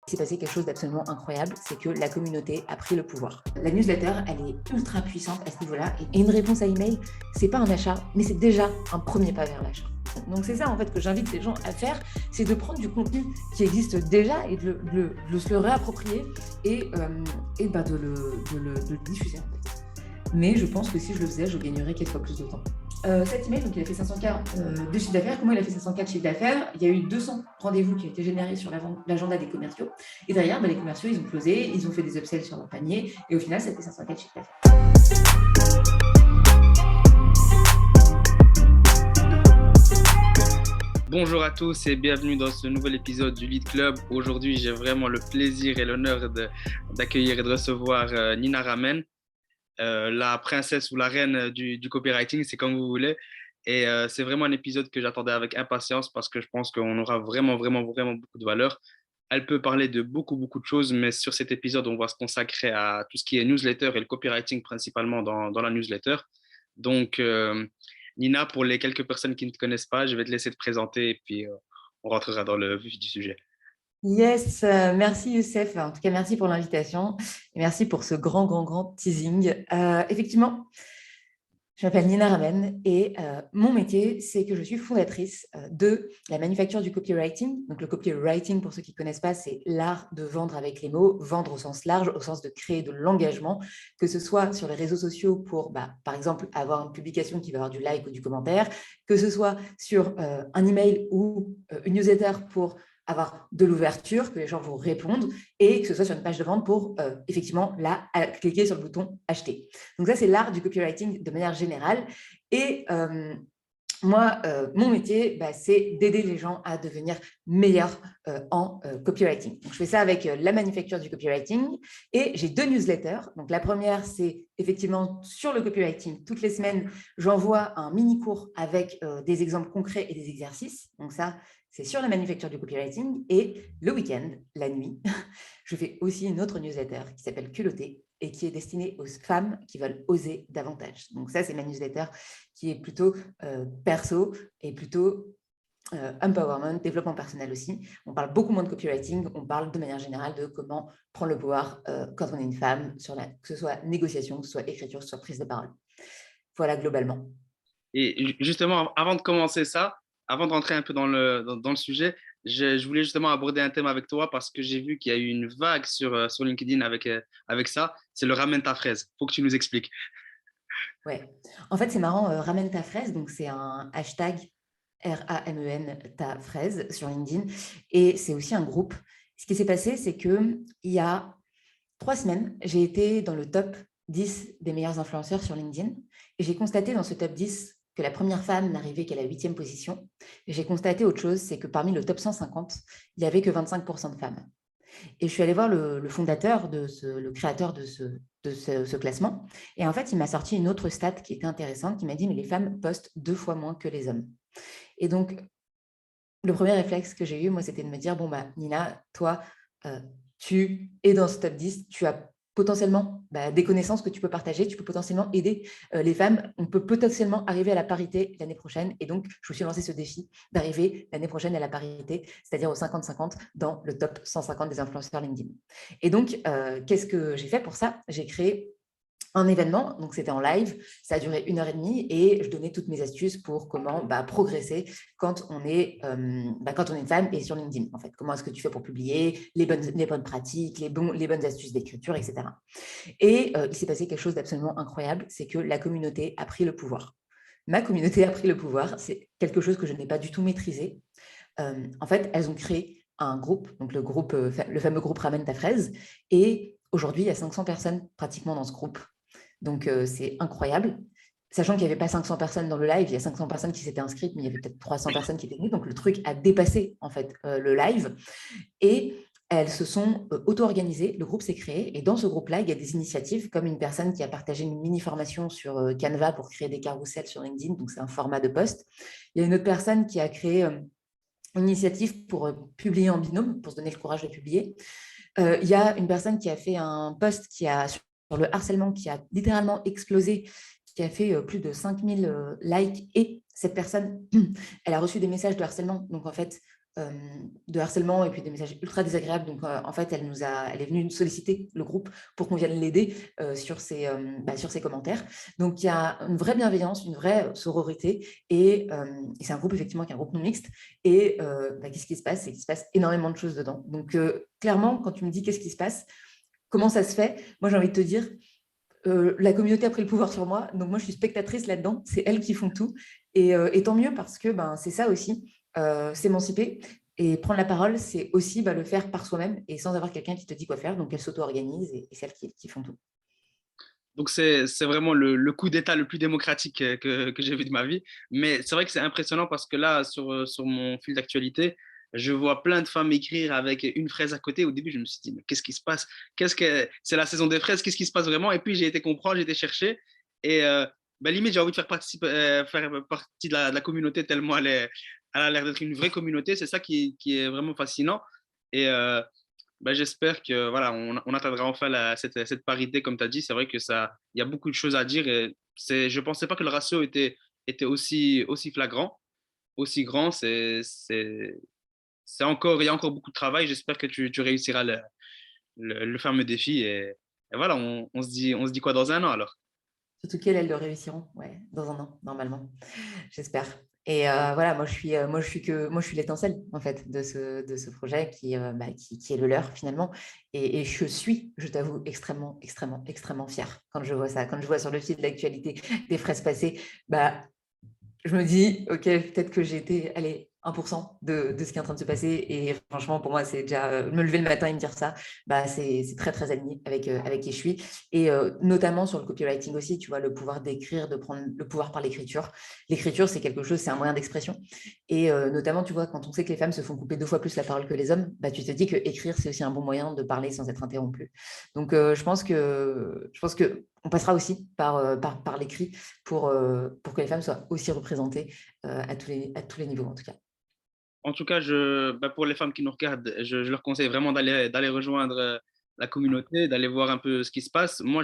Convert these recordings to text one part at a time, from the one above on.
Il s'est passé quelque chose d'absolument incroyable, c'est que la communauté a pris le pouvoir. La newsletter, elle est ultra puissante à ce niveau-là. Et une réponse à email, c'est pas un achat, mais c'est déjà un premier pas vers l'achat. Donc c'est ça en fait que j'invite les gens à faire, c'est de prendre du contenu qui existe déjà et de se le réapproprier et de le diffuser en fait. Mais je pense que si je le faisais, je gagnerais 4 fois plus de temps. Cet email, donc il a fait 500K de chiffre d'affaires. Comment il a fait 500K de chiffre d'affaires? Il y a eu 200 rendez-vous qui ont été générés sur l'agenda des commerciaux. Et derrière, les commerciaux, ils ont closé, ils ont fait des upsells sur leur panier. Et au final, ça fait 500K de chiffre d'affaires. Bonjour à tous et bienvenue dans ce nouvel épisode du Lead Club. Aujourd'hui, j'ai vraiment le plaisir et l'honneur d'accueillir et de recevoir Nina Ramen, la princesse ou la reine du copywriting, c'est comme vous voulez. Et c'est vraiment un épisode que j'attendais avec impatience parce que je pense qu'on aura vraiment beaucoup de valeur. Elle peut parler de beaucoup de choses, mais sur cet épisode, on va se consacrer à tout ce qui est newsletter et le copywriting principalement dans la newsletter. Donc, Nina, pour les quelques personnes qui ne te connaissent pas, je vais te laisser te présenter et puis on rentrera dans le vif du sujet. Yes, merci Youssef. En tout cas, merci pour l'invitation et merci pour ce grand teasing. Effectivement, je m'appelle Nina Ramen et mon métier, c'est que je suis fondatrice de la manufacture du copywriting. Donc, le copywriting, pour ceux qui ne connaissent pas, c'est l'art de vendre avec les mots, vendre au sens large, au sens de créer de l'engagement, que ce soit sur les réseaux sociaux pour, par exemple, avoir une publication qui va avoir du like ou du commentaire, que ce soit sur un email ou une newsletter pour avoir de l'ouverture, que les gens vous répondent, et que ce soit sur une page de vente pour, effectivement, là, cliquer sur le bouton « Acheter ». Donc ça, c'est l'art du copywriting de manière générale. Et moi, mon métier, c'est d'aider les gens à devenir meilleurs en copywriting. Donc, je fais ça avec la manufacture du copywriting et j'ai 2 newsletters. Donc, la première, c'est effectivement sur le copywriting. Toutes les semaines, j'envoie un mini-cours avec des exemples concrets et des exercices. Donc, ça, c'est sur la manufacture du copywriting. Et le week-end, la nuit, je fais aussi une autre newsletter qui s'appelle Culotté et qui est destinée aux femmes qui veulent oser davantage. Donc ça, c'est ma newsletter qui est plutôt perso et plutôt empowerment, développement personnel aussi. On parle beaucoup moins de copywriting, on parle de manière générale de comment prendre le pouvoir quand on est une femme, que ce soit négociation, que ce soit écriture, que ce soit prise de parole. Voilà, globalement. Et justement, avant de commencer ça, avant de rentrer un peu dans le sujet, je voulais justement aborder un thème avec toi parce que j'ai vu qu'il y a eu une vague sur LinkedIn avec ça. C'est le ramène ta fraise. Il faut que tu nous expliques. Ouais. En fait, c'est marrant, ramène ta fraise, donc c'est un hashtag RAMEN ta fraise sur LinkedIn et c'est aussi un groupe. Ce qui s'est passé, c'est qu'il y a 3 semaines, j'ai été dans le top 10 des meilleurs influenceurs sur LinkedIn et j'ai constaté dans ce top 10 que la première femme n'arrivait qu'à la 8e position. Et j'ai constaté autre chose, c'est que parmi le top 150, il n'y avait que 25% de femmes. Et je suis allée voir le fondateur, le créateur de ce classement. Et en fait, il m'a sorti une autre stat qui était intéressante, qui m'a dit, mais les femmes postent 2 fois moins que les hommes. Et donc, le premier réflexe que j'ai eu, moi, c'était de me dire, Nina, toi, tu es dans ce top 10, tu as potentiellement des connaissances que tu peux partager, tu peux potentiellement aider les femmes, on peut potentiellement arriver à la parité l'année prochaine. Et donc, je me suis lancé ce défi d'arriver l'année prochaine à la parité, c'est-à-dire au 50-50 dans le top 150 des influenceurs LinkedIn. Et donc, qu'est-ce que j'ai fait pour ça? J'ai créé un événement, donc c'était en live, ça a duré 1h30 et je donnais toutes mes astuces pour comment progresser quand on est une femme et sur LinkedIn. En fait, comment est-ce que tu fais pour publier, les bonnes pratiques, les bonnes astuces d'écriture, etc. Et il s'est passé quelque chose d'absolument incroyable, c'est que la communauté a pris le pouvoir. Ma communauté a pris le pouvoir, c'est quelque chose que je n'ai pas du tout maîtrisé. En fait, elles ont créé un groupe, donc le fameux groupe Ramène ta fraise, et aujourd'hui, il y a 500 personnes pratiquement dans ce groupe. Donc, c'est incroyable. Sachant qu'il n'y avait pas 500 personnes dans le live, il y a 500 personnes qui s'étaient inscrites, mais il y avait peut-être 300 personnes qui étaient venues. Donc, le truc a dépassé en fait le live. Et elles se sont auto-organisées, le groupe s'est créé. Et dans ce groupe-là, il y a des initiatives comme une personne qui a partagé une mini-formation sur Canva pour créer des carousels sur LinkedIn. Donc, c'est un format de post. Il y a une autre personne qui a créé une initiative pour publier en binôme, pour se donner le courage de publier. Il y a une personne qui a fait un post sur le harcèlement qui a littéralement explosé, qui a fait plus de 5000 likes et cette personne, elle a reçu des messages de harcèlement. Donc, en fait, de harcèlement et puis des messages ultra désagréables. Donc, en fait, elle est venue nous solliciter le groupe pour qu'on vienne l'aider sur ses commentaires. Donc, il y a une vraie bienveillance, une vraie sororité et c'est un groupe, effectivement, qui est un groupe non mixte. Et qu'est-ce qui se passe? C'est qu'il se passe énormément de choses dedans. Donc, clairement, quand tu me dis qu'est-ce qui se passe, comment ça se fait, moi, j'ai envie de te dire, la communauté a pris le pouvoir sur moi, donc moi je suis spectatrice là-dedans, c'est elles qui font tout, et tant mieux parce que c'est ça aussi, s'émanciper et prendre la parole, c'est aussi le faire par soi-même et sans avoir quelqu'un qui te dit quoi faire, donc elles s'auto-organisent et c'est elles qui font tout. Donc, c'est vraiment le coup d'État le plus démocratique que j'ai vu de ma vie. Mais c'est vrai que c'est impressionnant parce que là, sur mon fil d'actualité, je vois plein de femmes écrire avec une fraise à côté. Au début, je me suis dit, mais qu'est-ce qui se passe? C'est la saison des fraises, qu'est-ce qui se passe vraiment? Et puis, j'ai été comprendre, j'ai été chercher. Et limite, j'ai envie de faire partie de la communauté tellement elle a l'air d'être une vraie communauté. C'est ça qui est vraiment fascinant. Et j'espère que voilà, on atteindra enfin cette parité, comme tu as dit. C'est vrai que ça, il y a beaucoup de choses à dire. Et je ne pensais pas que le ratio était aussi flagrant, aussi grand. Il y a encore beaucoup de travail. J'espère que tu réussiras le fameux défi. Et voilà, on se dit quoi dans un an alors? Surtout qu'elles, elles le réussiront, ouais, dans un an, normalement, j'espère. Et voilà, moi je suis l'étincelle en fait de ce projet qui est le leur finalement. Et je t'avoue, extrêmement, extrêmement, extrêmement fière quand je vois ça, quand je vois sur le fil de l'actualité des fraises passées, je me dis, ok, peut-être que j'ai été, allez, 1% de ce qui est en train de se passer. Et franchement, pour moi, c'est déjà me lever le matin et me dire ça, c'est très, très aligné avec qui je suis. Et notamment sur le copywriting aussi, tu vois, le pouvoir d'écrire, de prendre le pouvoir par l'écriture. L'écriture, c'est quelque chose, c'est un moyen d'expression. Et notamment, tu vois, quand on sait que les femmes se font couper 2 fois plus la parole que les hommes, tu te dis que écrire, c'est aussi un bon moyen de parler sans être interrompu. Donc, je pense que on passera aussi par l'écrit pour que les femmes soient aussi représentées à tous les niveaux, en tout cas. En tout cas, pour les femmes qui nous regardent, je leur conseille vraiment d'aller rejoindre la communauté, d'aller voir un peu ce qui se passe. Moi,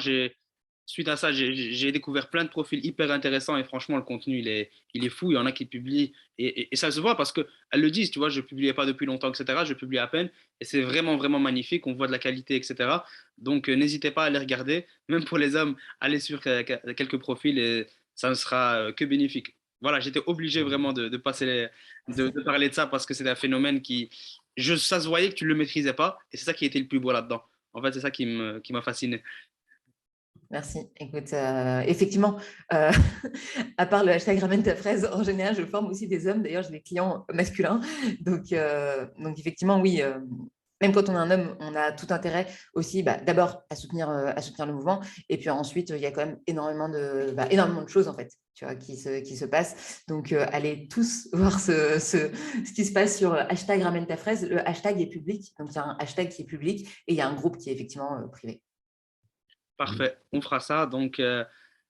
suite à ça, j'ai découvert plein de profils hyper intéressants et franchement, le contenu, il est fou. Il y en a qui publient et ça se voit parce qu'elles le disent, tu vois, je ne publiais pas depuis longtemps, etc. Je publie à peine et c'est vraiment, vraiment magnifique. On voit de la qualité, etc. Donc, n'hésitez pas à les regarder. Même pour les hommes, allez sur quelques profils et ça ne sera que bénéfique. Voilà, j'étais obligé vraiment de passer de parler de ça parce que c'est un phénomène ça se voyait que tu ne le maîtrisais pas et c'est ça qui était le plus beau là-dedans. En fait, c'est ça qui m'a fasciné. Merci. Écoute, effectivement, euh, à part le hashtag ramène ta fraise, en général, je forme aussi des hommes. D'ailleurs, j'ai des clients masculins. Donc effectivement, oui, même quand on est un homme, on a tout intérêt aussi, d'abord à soutenir le mouvement. Et puis ensuite, il y a quand même énormément de choses, en fait, tu vois, qui se passent. Donc, allez tous voir ce qui se passe sur hashtag ramène ta fraise. Le hashtag est public. Donc, il y a un hashtag qui est public et il y a un groupe qui est effectivement privé. Parfait, on fera ça. Donc,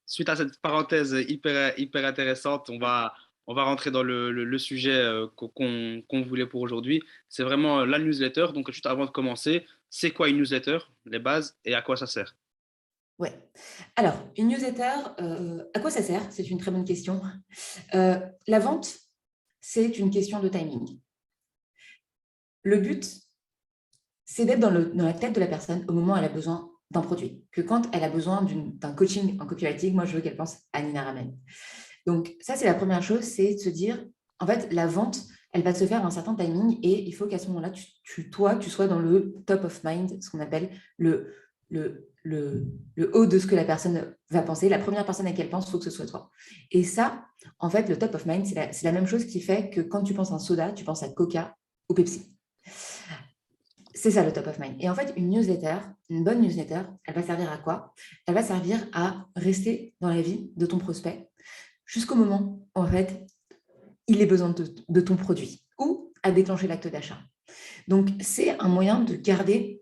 suite à cette parenthèse hyper, hyper intéressante, on va rentrer dans le sujet qu'on voulait pour aujourd'hui. C'est vraiment la newsletter. Donc, juste avant de commencer, c'est quoi une newsletter, les bases et à quoi ça sert? Ouais. Alors, une newsletter, à quoi ça sert? C'est une très bonne question. La vente, c'est une question de timing. Le but, c'est d'être dans la tête de la personne au moment où elle a besoin d'un produit. Que quand elle a besoin d'un coaching en copywriting, moi, je veux qu'elle pense à Nina Ramen. Donc, ça, c'est la première chose, c'est de se dire, en fait, la vente, elle va se faire à un certain timing et il faut qu'à ce moment-là, tu sois dans le top of mind, ce qu'on appelle le haut de ce que la personne va penser. La première personne à laquelle elle pense, il faut que ce soit toi. Et ça, en fait, le top of mind, c'est la même chose qui fait que quand tu penses à un soda, tu penses à Coca ou Pepsi. C'est ça le top of mind. Et en fait, une bonne newsletter, elle va servir à quoi? Elle va servir à rester dans la vie de ton prospect jusqu'au moment où, en fait, il ait besoin de ton produit ou à déclencher l'acte d'achat. Donc, c'est un moyen de garder,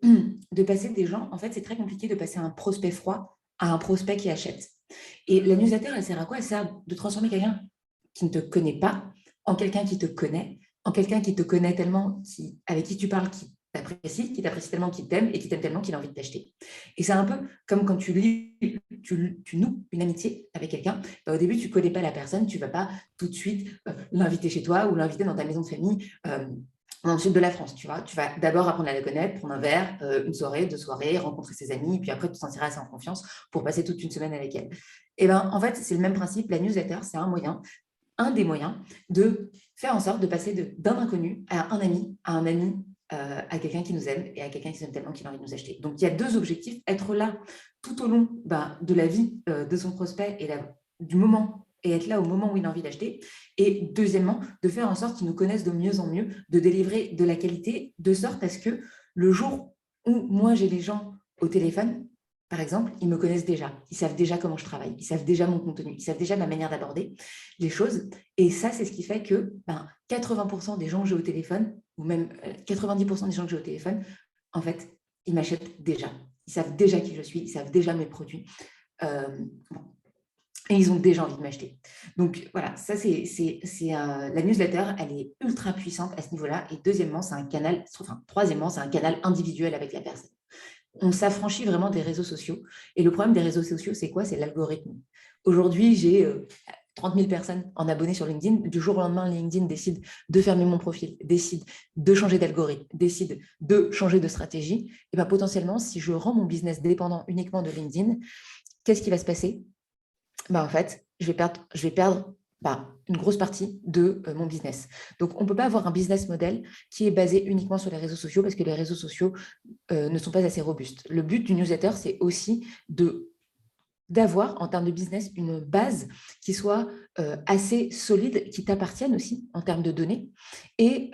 de passer des gens. En fait, c'est très compliqué de passer un prospect froid à un prospect qui achète. Et la newsletter, elle sert à quoi? Elle sert de transformer quelqu'un qui ne te connaît pas en quelqu'un qui te connaît, en quelqu'un qui te connaît tellement, avec qui tu parles, qui t'apprécie tellement, qui t'aime et qui t'aime tellement qu'il a envie de t'acheter. Et c'est un peu comme quand tu noues une amitié avec quelqu'un. Au début, tu ne connais pas la personne, tu ne vas pas tout de suite l'inviter chez toi ou l'inviter dans ta maison de famille dans le sud de la France, tu vois. Tu vas d'abord apprendre à la connaître, prendre un verre, une soirée, 2 soirées, rencontrer ses amis, puis après, tu te sentiras assez en confiance pour passer toute une semaine avec elle. Et ben, en fait, c'est le même principe. La newsletter, c'est un des moyens de faire en sorte de passer d'un inconnu à un ami, à quelqu'un qui nous aime et à quelqu'un qui nous aime tellement qu'il a envie de nous acheter. Donc, il y a 2 objectifs. Être là tout au long de la vie de son prospect et du moment et être là au moment où il a envie d'acheter. Et deuxièmement, de faire en sorte qu'ils nous connaissent de mieux en mieux, de délivrer de la qualité, de sorte à ce que le jour où moi j'ai les gens au téléphone, par exemple, ils me connaissent déjà, ils savent déjà comment je travaille, ils savent déjà mon contenu, ils savent déjà ma manière d'aborder les choses. Et ça, c'est ce qui fait que 80% des gens que j'ai au téléphone, ou même 90% des gens que j'ai au téléphone, en fait, ils m'achètent déjà. Ils savent déjà qui je suis, ils savent déjà mes produits. Bon. Et ils ont déjà envie de m'acheter. Donc voilà, ça la newsletter, elle est ultra puissante à ce niveau-là. Et troisièmement, c'est un canal individuel avec la personne. On s'affranchit vraiment des réseaux sociaux. Et le problème des réseaux sociaux, c'est quoi? C'est l'algorithme. Aujourd'hui, j'ai 30 000 personnes en abonnés sur LinkedIn. Du jour au lendemain, LinkedIn décide de fermer mon profil, décide de changer d'algorithme, décide de changer de stratégie. Et bien potentiellement, si je rends mon business dépendant uniquement de LinkedIn, qu'est-ce qui va se passer? En fait, je vais perdre une grosse partie de mon business. Donc, on ne peut pas avoir un business model qui est basé uniquement sur les réseaux sociaux parce que les réseaux sociaux ne sont pas assez robustes. Le but du newsletter, c'est aussi d'avoir, en termes de business, une base qui soit assez solide, qui t'appartienne aussi en termes de données et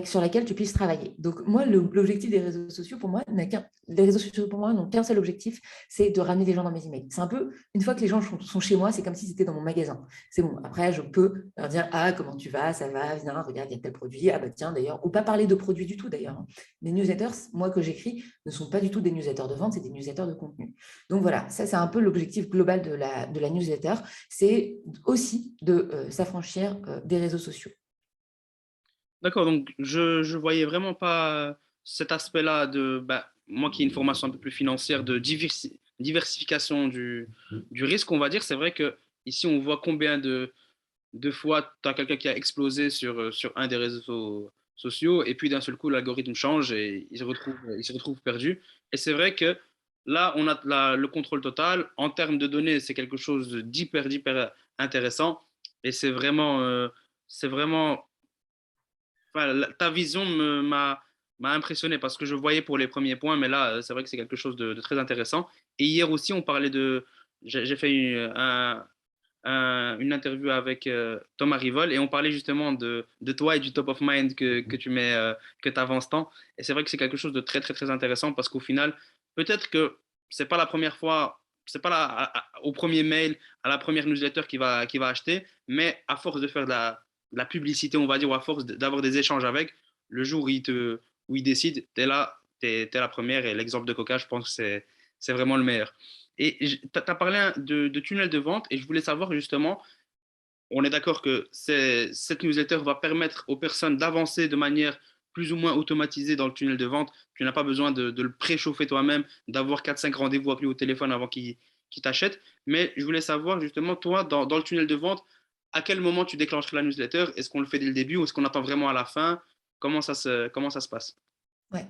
sur laquelle tu puisses travailler. Donc, moi, l'objectif des réseaux sociaux, pour moi, les réseaux sociaux, pour moi, n'ont qu'un seul objectif, c'est de ramener des gens dans mes emails. C'est un peu, une fois que les gens sont chez moi, c'est comme si c'était dans mon magasin. C'est bon. Après, je peux leur dire, ah, comment tu vas, ça va, viens, regarde, il y a tel produit. Ah, bah tiens, d'ailleurs, ou pas parler de produits du tout, d'ailleurs. Les newsletters, moi, que j'écris, ne sont pas du tout des newsletters de vente, c'est des newsletters de contenu. Donc, voilà, ça, c'est un peu l'objectif global de la newsletter. C'est aussi de s'affranchir des réseaux sociaux. D'accord, donc je voyais vraiment pas cet aspect-là de moi qui ai une formation un peu plus financière de diversification du risque, on va dire. C'est vrai que ici on voit combien de fois tu as quelqu'un qui a explosé sur un des réseaux sociaux et puis d'un seul coup l'algorithme change et il se retrouve perdu. Et c'est vrai que là on a le contrôle total. En termes de données, c'est quelque chose d'hyper intéressant et c'est vraiment enfin, ta vision m'a impressionné parce que je voyais pour les premiers points, mais là, c'est vrai que c'est quelque chose de très intéressant. Et hier aussi, on parlait j'ai fait une interview avec Thomas Rivol et on parlait justement de toi et du top of mind que tu mets, que tu avances tant. Et c'est vrai que c'est quelque chose de très intéressant parce qu'au final, peut-être que c'est pas la première fois, c'est pas au premier mail, à la première newsletter qui va acheter, mais à force de faire de la publicité, on va dire, ou à force d'avoir des échanges avec, le jour où il décide, tu es là, tu es la première. Et l'exemple de Coca, je pense que c'est vraiment le meilleur. Et tu as parlé de tunnel de vente et je voulais savoir justement, on est d'accord que cette newsletter va permettre aux personnes d'avancer de manière plus ou moins automatisée dans le tunnel de vente. Tu n'as pas besoin de le préchauffer toi-même, d'avoir 4-5 rendez-vous appelés au téléphone avant qu'il t'achète. Mais je voulais savoir justement, toi, dans le tunnel de vente, à quel moment tu déclencherais la newsletter? Est-ce qu'on le fait dès le début ou est-ce qu'on attend vraiment à la fin? Comment ça se passe? Ouais.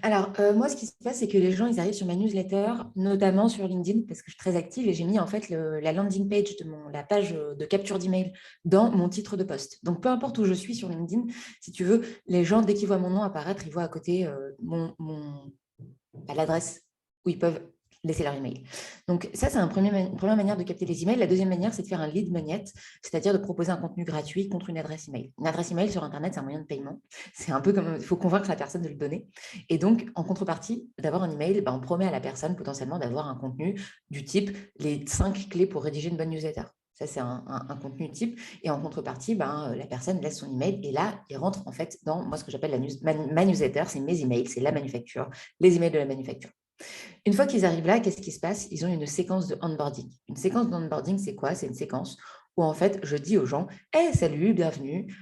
Alors, moi, ce qui se passe, c'est que les gens, ils arrivent sur ma newsletter, notamment sur LinkedIn, parce que je suis très active et j'ai mis en fait la landing page la page de capture d'email dans mon titre de poste. Donc, peu importe où je suis sur LinkedIn, si tu veux, les gens, dès qu'ils voient mon nom apparaître, ils voient à côté l'adresse où ils peuvent laisser leur email. Donc, ça, c'est une première manière de capter les emails. La deuxième manière, c'est de faire un lead magnet, c'est-à-dire de proposer un contenu gratuit contre une adresse email. Une adresse email sur Internet, c'est un moyen de paiement. C'est un peu comme il faut convaincre la personne de le donner. Et donc, en contrepartie d'avoir un email, on promet à la personne potentiellement d'avoir un contenu du type les 5 clés pour rédiger une bonne newsletter. Ça, c'est un contenu type. Et en contrepartie, la personne laisse son email et là, il rentre en fait dans moi ce que j'appelle ma newsletter, c'est mes emails, c'est la manufacture, les emails de la manufacture. Une fois qu'ils arrivent là, qu'est-ce qui se passe? Ils ont une séquence de onboarding. Une séquence d'onboarding, c'est quoi? C'est une séquence où en fait, je dis aux gens, hey, salut, bienvenue,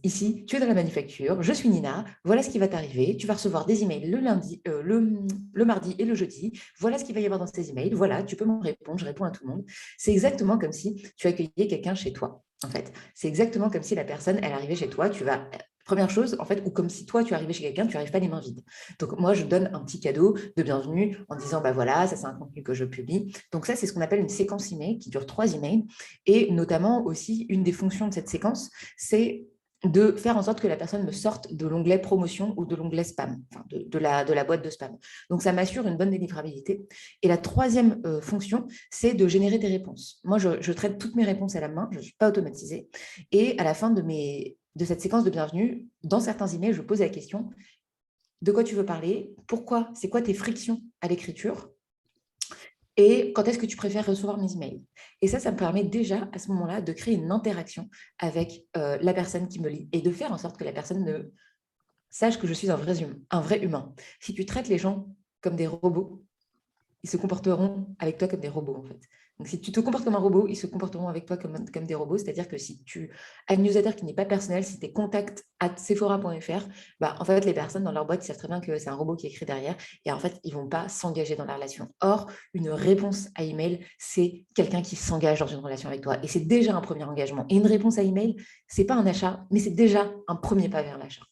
ici, tu es dans la manufacture, je suis Nina, voilà ce qui va t'arriver, tu vas recevoir des emails le lundi, le mardi et le jeudi, voilà ce qu'il va y avoir dans ces emails, voilà, tu peux me répondre, je réponds à tout le monde. C'est exactement comme si tu accueillais quelqu'un chez toi. En fait, c'est exactement comme si la personne, elle arrivait chez toi, tu vas Première chose, en fait, ou comme si toi, tu arrivais chez quelqu'un, tu n'arrives pas les mains vides. Donc, moi, je donne un petit cadeau de bienvenue en disant, bah voilà, ça, c'est un contenu que je publie. Donc, ça, c'est ce qu'on appelle une séquence email qui dure 3 emails. Et notamment aussi, une des fonctions de cette séquence, c'est de faire en sorte que la personne me sorte de l'onglet promotion ou de l'onglet spam, enfin de la boîte de spam. Donc, ça m'assure une bonne délivrabilité. Et la troisième fonction, c'est de générer des réponses. Moi, je traite toutes mes réponses à la main, je ne suis pas automatisée. Et à la fin de cette séquence de bienvenue, dans certains emails, je pose la question de quoi tu veux parler, pourquoi, c'est quoi tes frictions à l'écriture et quand est-ce que tu préfères recevoir mes emails. Et ça me permet déjà à ce moment-là de créer une interaction avec la personne qui me lit et de faire en sorte que la personne sache que je suis un vrai humain. Si tu traites les gens comme des robots, ils se comporteront avec toi comme des robots, en fait. Donc, si tu te comportes comme un robot, ils se comporteront avec toi comme des robots. C'est-à-dire que si tu as une newsletter qui n'est pas personnelle, si tes contacts à sephora.fr, bah, en fait, les personnes dans leur boîte, ils savent très bien que c'est un robot qui écrit derrière et en fait, ils ne vont pas s'engager dans la relation. Or, une réponse à email, c'est quelqu'un qui s'engage dans une relation avec toi et c'est déjà un premier engagement. Et une réponse à email, ce n'est pas un achat, mais c'est déjà un premier pas vers l'achat.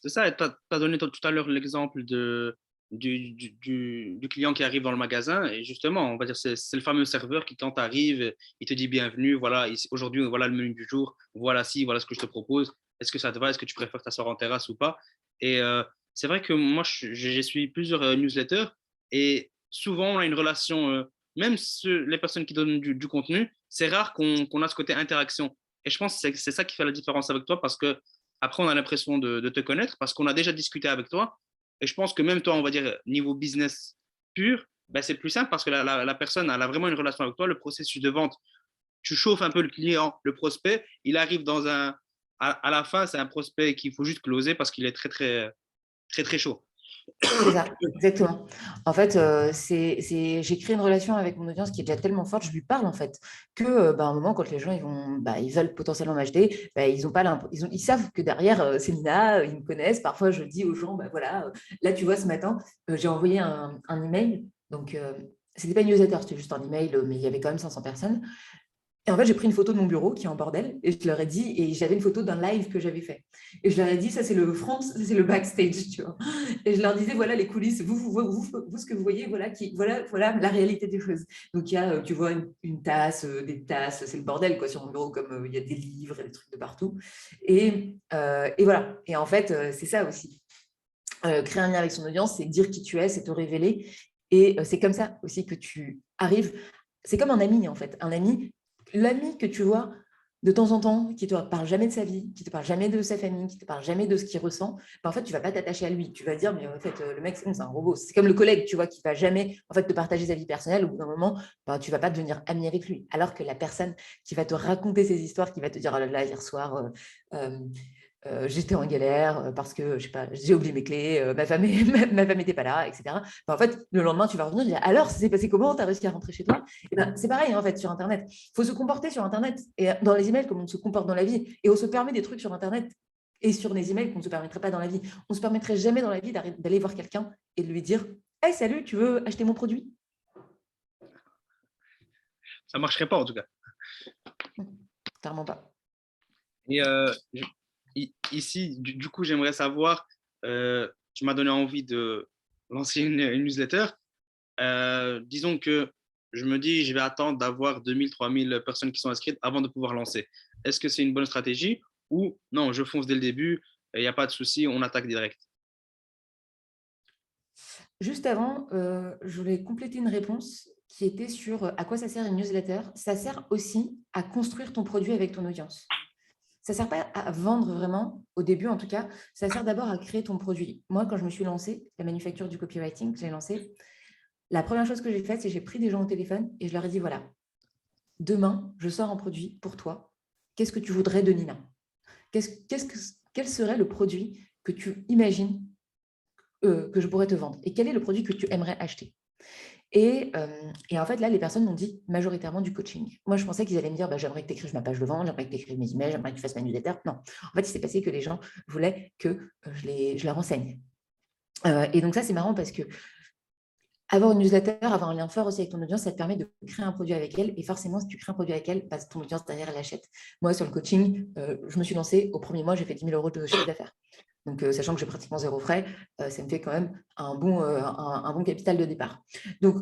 C'est ça, tu as donné tout à l'heure l'exemple du client qui arrive dans le magasin. Et justement, on va dire, c'est le fameux serveur qui, quand tu arrives, il te dit bienvenue, voilà, aujourd'hui, voilà le menu du jour, voilà ci, voilà ce que je te propose. Est-ce que ça te va? Est-ce que tu préfères t'asseoir en terrasse ou pas? Et c'est vrai que moi, j'ai suivi plusieurs newsletters et souvent, on a une relation, même les personnes qui donnent du contenu, c'est rare qu'on a ce côté interaction. Et je pense que c'est ça qui fait la différence avec toi parce que après, on a l'impression de te connaître parce qu'on a déjà discuté avec toi. Et je pense que même toi, on va dire, niveau business pur, ben, c'est plus simple parce que la personne elle a vraiment une relation avec toi. Le processus de vente, tu chauffes un peu le client, le prospect. Il arrive dans un. À la fin, c'est un prospect qu'il faut juste closer parce qu'il est très, très, très, très chaud. C'est ça, exactement. En fait, j'ai créé une relation avec mon audience qui est déjà tellement forte, je lui parle en fait, que à un moment, quand les gens ils veulent potentiellement m'acheter, ils ont pas ils savent que derrière, c'est Nina, ils me connaissent. Parfois, je dis aux gens, voilà, là, tu vois, ce matin, j'ai envoyé un email. Donc, c'était pas une newsletter, c'était juste un email, mais il y avait quand même 500 personnes. Et en fait, j'ai pris une photo de mon bureau qui est en bordel et je leur ai dit, et j'avais une photo d'un live que j'avais fait. Et je leur ai dit, ça c'est le front, ça c'est le backstage, tu vois. Et je leur disais, voilà les coulisses, vous ce que vous voyez, voilà la réalité des choses. Donc il y a, tu vois, une tasse, des tasses, c'est le bordel quoi sur mon bureau, comme il y a des livres et des trucs de partout. Et voilà. Et en fait, c'est ça aussi. Créer un lien avec son audience, c'est dire qui tu es, c'est te révéler. Et c'est comme ça aussi que tu arrives. C'est comme un ami en fait. Un ami, l'ami que tu vois de temps en temps, qui ne te parle jamais de sa vie, qui ne te parle jamais de sa famille, qui ne te parle jamais de ce qu'il ressent, en fait, tu ne vas pas t'attacher à lui. Tu vas dire, mais en fait, le mec, c'est un robot. C'est comme le collègue, tu vois, qui ne va jamais en fait, te partager sa vie personnelle. Au bout d'un moment, tu ne vas pas devenir ami avec lui. Alors que la personne qui va te raconter ses histoires, qui va te dire, oh là là, hier soir, j'étais en galère parce que je sais pas, j'ai oublié mes clés, ma femme n'était pas là, etc. En fait, le lendemain, tu vas revenir et dire alors, ça s'est passé comment? Tu as réussi à rentrer chez toi? C'est pareil en fait sur Internet. Il faut se comporter sur Internet et dans les emails comme on se comporte dans la vie. Et on se permet des trucs sur Internet et sur les emails qu'on ne se permettrait pas dans la vie. On ne se permettrait jamais dans la vie d'aller voir quelqu'un et de lui dire hey, salut, tu veux acheter mon produit? Ça ne marcherait pas en tout cas. Clairement pas. Et ici, du coup, j'aimerais savoir, tu m'as donné envie de lancer une newsletter. Disons que je me dis, je vais attendre d'avoir 2000, 3000 personnes qui sont inscrites avant de pouvoir lancer. Est-ce que c'est une bonne stratégie ou non, je fonce dès le début, il n'y a pas de souci, on attaque direct? Juste avant, je voulais compléter une réponse qui était sur à quoi ça sert une newsletter. Ça sert aussi à construire ton produit avec ton audience. Ça ne sert pas à vendre vraiment, au début en tout cas, ça sert d'abord à créer ton produit. Moi, quand je me suis lancée, la manufacture du copywriting, j'ai lancé, la première chose que j'ai faite, c'est que j'ai pris des gens au téléphone et je leur ai dit, voilà, demain, je sors un produit pour toi. Qu'est-ce que tu voudrais de Nina? Quel serait le produit que tu imagines que je pourrais te vendre? Et quel est le produit que tu aimerais acheter? Et en fait, là, les personnes m'ont dit majoritairement du coaching. Moi, je pensais qu'ils allaient me dire, j'aimerais que tu écrives ma page de vente, j'aimerais que tu écrives mes emails, j'aimerais que tu fasses ma newsletter. Non. En fait, il s'est passé que les gens voulaient que je leur enseigne. Et donc ça, c'est marrant parce que avoir une newsletter, avoir un lien fort aussi avec ton audience, ça te permet de créer un produit avec elle. Et forcément, si tu crées un produit avec elle, bah, ton audience derrière l'achète. Moi, sur le coaching, je me suis lancée, au premier mois, j'ai fait 10 000 euros de chiffre d'affaires. Donc, sachant que j'ai pratiquement zéro frais, ça me fait quand même un bon capital de départ. Donc,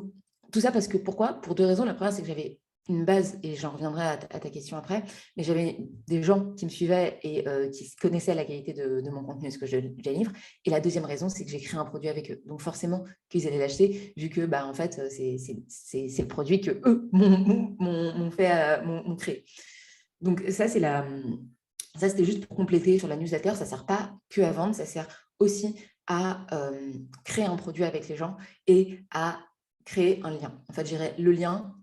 tout ça parce que, pourquoi? Pour deux raisons. La première, c'est que j'avais une base, et j'en reviendrai à ta question après, mais j'avais des gens qui me suivaient et qui connaissaient la qualité de mon contenu et ce que je livre. Et la deuxième raison, c'est que j'ai créé un produit avec eux. Donc forcément, qu'ils allaient l'acheter, vu que en fait, c'est le produit que eux m'ont créé. Donc ça, c'était juste pour compléter sur la newsletter. Ça ne sert pas que à vendre, ça sert aussi à créer un produit avec les gens et à créer un lien. En fait, je dirais le lien,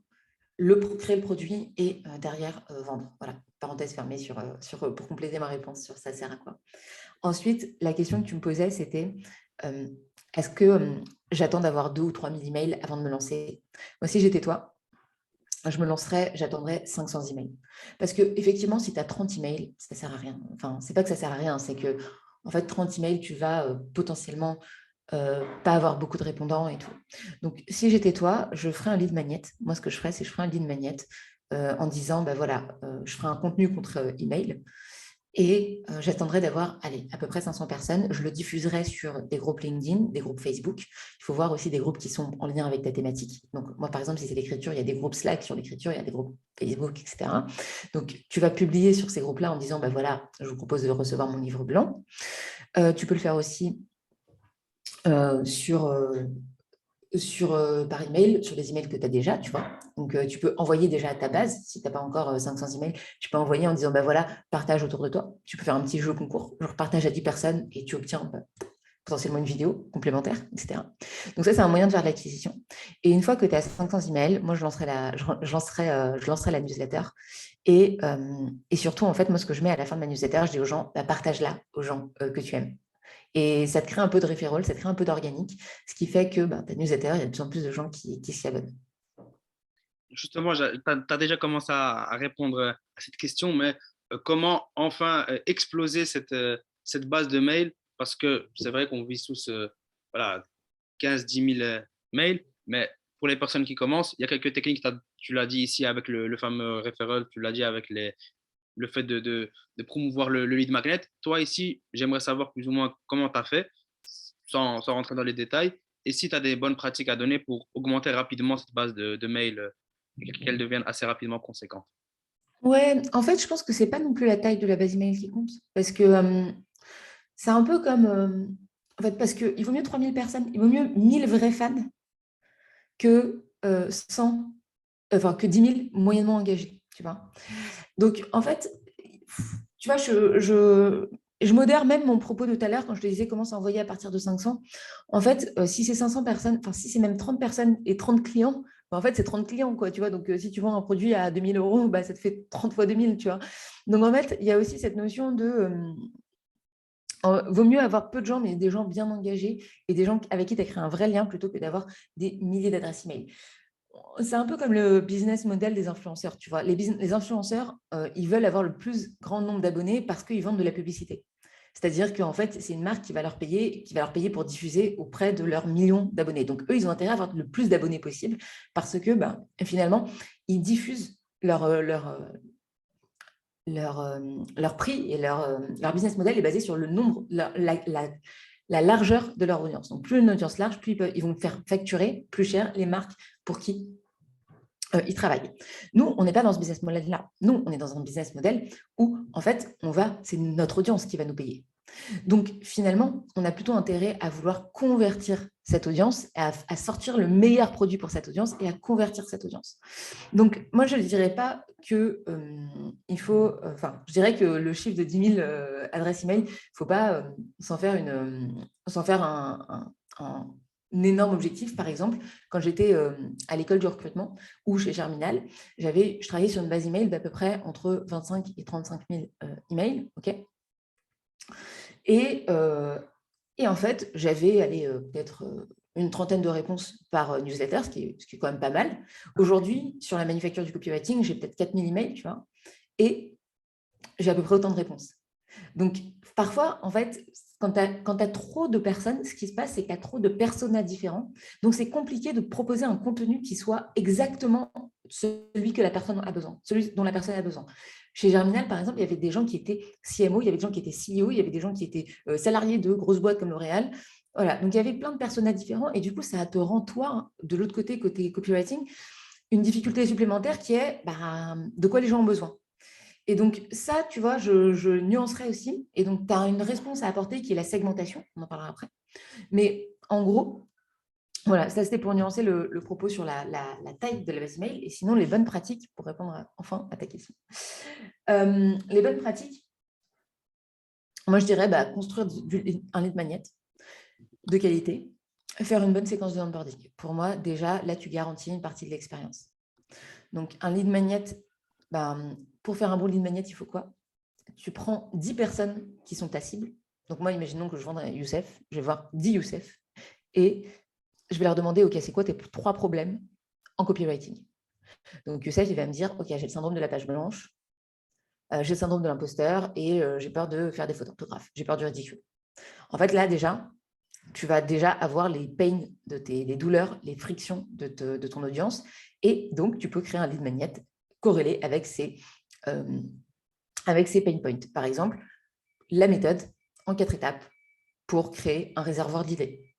créer le produit et derrière vendre. Voilà, parenthèse fermée pour compléter ma réponse sur ça sert à quoi. Ensuite, la question que tu me posais, c'était est-ce que j'attends d'avoir 2 ou 3 000 emails avant de me lancer? Moi, si j'étais toi, j'attendrais 500 emails. Parce que effectivement, si tu as 30 emails, ça ne sert à rien. Enfin, c'est pas que ça ne sert à rien, c'est que en fait, 30 emails, tu vas potentiellement pas avoir beaucoup de répondants et tout. Donc, si j'étais toi, je ferais un lead magnet. Moi, ce que je ferais, c'est que je ferais un lead magnet en disant, voilà, je ferai un contenu contre email et j'attendrai d'avoir, allez, à peu près 500 personnes. Je le diffuserai sur des groupes LinkedIn, des groupes Facebook. Il faut voir aussi des groupes qui sont en lien avec ta thématique. Donc, moi, par exemple, si c'est l'écriture, il y a des groupes Slack sur l'écriture, il y a des groupes Facebook, etc. Donc, tu vas publier sur ces groupes-là en disant, voilà, je vous propose de recevoir mon livre blanc. Tu peux le faire aussi par email, sur les emails que tu as déjà, tu vois. Donc, tu peux envoyer déjà à ta base, si tu n'as pas encore 500 emails, tu peux envoyer en disant, voilà, partage autour de toi. Tu peux faire un petit jeu concours, genre partage à 10 personnes et tu obtiens potentiellement une vidéo complémentaire, etc. Donc ça, c'est un moyen de faire de l'acquisition. Et une fois que tu as 500 emails, moi, je lancerai la newsletter. Et surtout, en fait, moi, ce que je mets à la fin de ma newsletter, je dis aux gens, partage-la aux gens que tu aimes. Et ça te crée un peu de referral, ça te crée un peu d'organique, ce qui fait que ta newsletter, il y a de plus en plus de gens qui s'y abonnent. Justement, tu as déjà commencé à répondre à cette question, mais comment enfin exploser cette base de mails? Parce que c'est vrai qu'on vit tous voilà, 15-10 000 mails, mais pour les personnes qui commencent, il y a quelques techniques, tu l'as dit ici avec le fameux referral, tu l'as dit avec le fait de promouvoir le lead magnet. Toi ici, j'aimerais savoir plus ou moins comment tu as fait, sans rentrer dans les détails, et si tu as des bonnes pratiques à donner pour augmenter rapidement cette base de mails et qu'elle devienne assez rapidement conséquente. Ouais, en fait, je pense que c'est pas non plus la taille de la base email qui compte, parce que c'est un peu comme, en fait, parce qu'il vaut mieux 3000 personnes, il vaut mieux 1000 vrais fans que 100, enfin que 10 000 moyennement engagés, tu vois. Donc, en fait, tu vois, je modère même mon propos de tout à l'heure quand je te disais comment s'envoyer à partir de 500. En fait, si c'est 500 personnes, enfin, si c'est même 30 personnes et 30 clients, en fait, c'est 30 clients, quoi, tu vois. Donc, si tu vends un produit à 2 000 euros, ça te fait 30 fois 2 000, tu vois. Donc, en fait, il y a aussi cette notion de... vaut mieux avoir peu de gens, mais des gens bien engagés et des gens avec qui tu as créé un vrai lien plutôt que d'avoir des milliers d'adresses email. C'est un peu comme le business model des influenceurs, tu vois. Les influenceurs, ils veulent avoir le plus grand nombre d'abonnés parce qu'ils vendent de la publicité. C'est-à-dire qu'en fait, c'est une marque qui va leur payer pour diffuser auprès de leurs millions d'abonnés. Donc, eux, ils ont intérêt à avoir le plus d'abonnés possible parce que finalement, ils diffusent leur prix et leur business model est basé sur le nombre, la largeur de leur audience. Donc, plus une audience large, plus ils vont faire facturer plus cher les marques pour qui ils travaillent. Nous, on n'est pas dans ce business model-là. Nous, on est dans un business model où, en fait, c'est notre audience qui va nous payer. Donc, finalement, on a plutôt intérêt à vouloir convertir cette audience, à sortir le meilleur produit pour cette audience et à convertir cette audience. Donc, moi, je ne dirais pas que il faut... je dirais que le chiffre de 10 000 adresses email, il ne faut pas s'en faire un énorme objectif. Par exemple, quand j'étais à l'école du recrutement ou chez Germinal, je travaillais sur une base email d'à peu près entre 25 et 35 000 emails. OK. Et en fait, j'avais peut-être une trentaine de réponses par newsletter, ce qui est quand même pas mal. Aujourd'hui, sur la manufacture du copywriting, j'ai peut-être 4000 emails, tu vois, et j'ai à peu près autant de réponses. Donc, parfois, en fait, quand tu as trop de personnes, ce qui se passe, c'est qu'il y a trop de personas différents. Donc, c'est compliqué de proposer un contenu qui soit exactement celui que la personne a besoin, celui dont la personne a besoin. Chez Germinal, par exemple, il y avait des gens qui étaient CMO, il y avait des gens qui étaient CEO, il y avait des gens qui étaient salariés de grosses boîtes comme L'Oréal. Voilà, donc il y avait plein de personas différents et du coup, ça te rend, toi, de l'autre côté copywriting, une difficulté supplémentaire qui est de quoi les gens ont besoin. Et donc, ça, tu vois, je nuancerai aussi. Et donc, tu as une réponse à apporter qui est la segmentation. On en parlera après. Mais en gros, voilà, ça, c'était pour nuancer le propos sur la taille de la base email. Et sinon, les bonnes pratiques, pour répondre enfin à ta question. Les bonnes pratiques, moi, je dirais construire un lead magnet de qualité, faire une bonne séquence de onboarding. Pour moi, déjà, là, tu garantis une partie de l'expérience. Donc, un lead magnet, pour faire un bon lead magnet, il faut quoi? Tu prends 10 personnes qui sont ta cible. Donc, moi, imaginons que je vende à Youssef. Je vais voir 10 Youssef et je vais leur demander, OK, c'est quoi tes 3 problèmes en copywriting? Donc, Youssef, il va me dire, OK, j'ai le syndrome de la page blanche, j'ai le syndrome de l'imposteur et j'ai peur de faire des fautes d'orthographe. J'ai peur du ridicule. En fait, là, déjà, tu vas déjà avoir les pains les douleurs, les frictions de ton audience. Et donc, tu peux créer un lead magnet corrélé avec ces pain points. Par exemple, la méthode en 4 étapes pour créer un réservoir d'idées.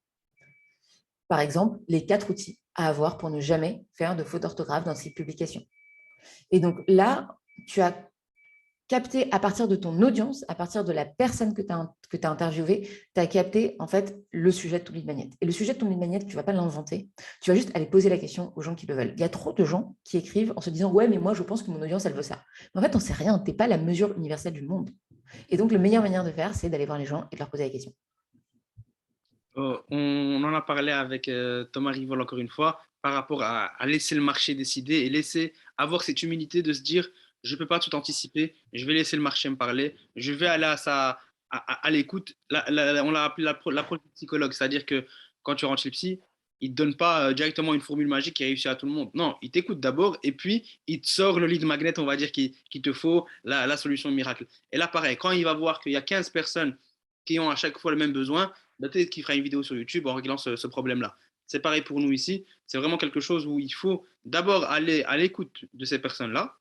Par exemple, les 4 outils à avoir pour ne jamais faire de faute d'orthographe dans ces publications. Et donc là, tu as capté à partir de ton audience, à partir de la personne que tu as interviewée, tu as capté en fait le sujet de ton lead magnet. Et le sujet de ton lead magnet, tu ne vas pas l'inventer, tu vas juste aller poser la question aux gens qui le veulent. Il y a trop de gens qui écrivent en se disant « Ouais, mais moi, je pense que mon audience, elle veut ça. » Mais en fait, on ne sait rien, tu n'es pas la mesure universelle du monde. Et donc, la meilleure manière de faire, c'est d'aller voir les gens et de leur poser la question. On en a parlé avec Thomas Rivol encore une fois, par rapport à laisser le marché décider et laisser avoir cette humilité de se dire je ne peux pas tout anticiper, je vais laisser le marché me parler, je vais aller à l'écoute. On l'a appelé l'approche du psychologue, c'est-à-dire que quand tu rentres chez le psy, il ne te donne pas directement une formule magique qui réussit à tout le monde. Non, il t'écoute d'abord et puis il te sort le lead magnet, on va dire, qu'il te faut, la solution miracle. Et là, pareil, quand il va voir qu'il y a 15 personnes qui ont à chaque fois le même besoin, peut-être qu'il fera une vidéo sur YouTube en réglant ce problème-là. C'est pareil pour nous ici. C'est vraiment quelque chose où il faut d'abord aller à l'écoute de ces personnes-là.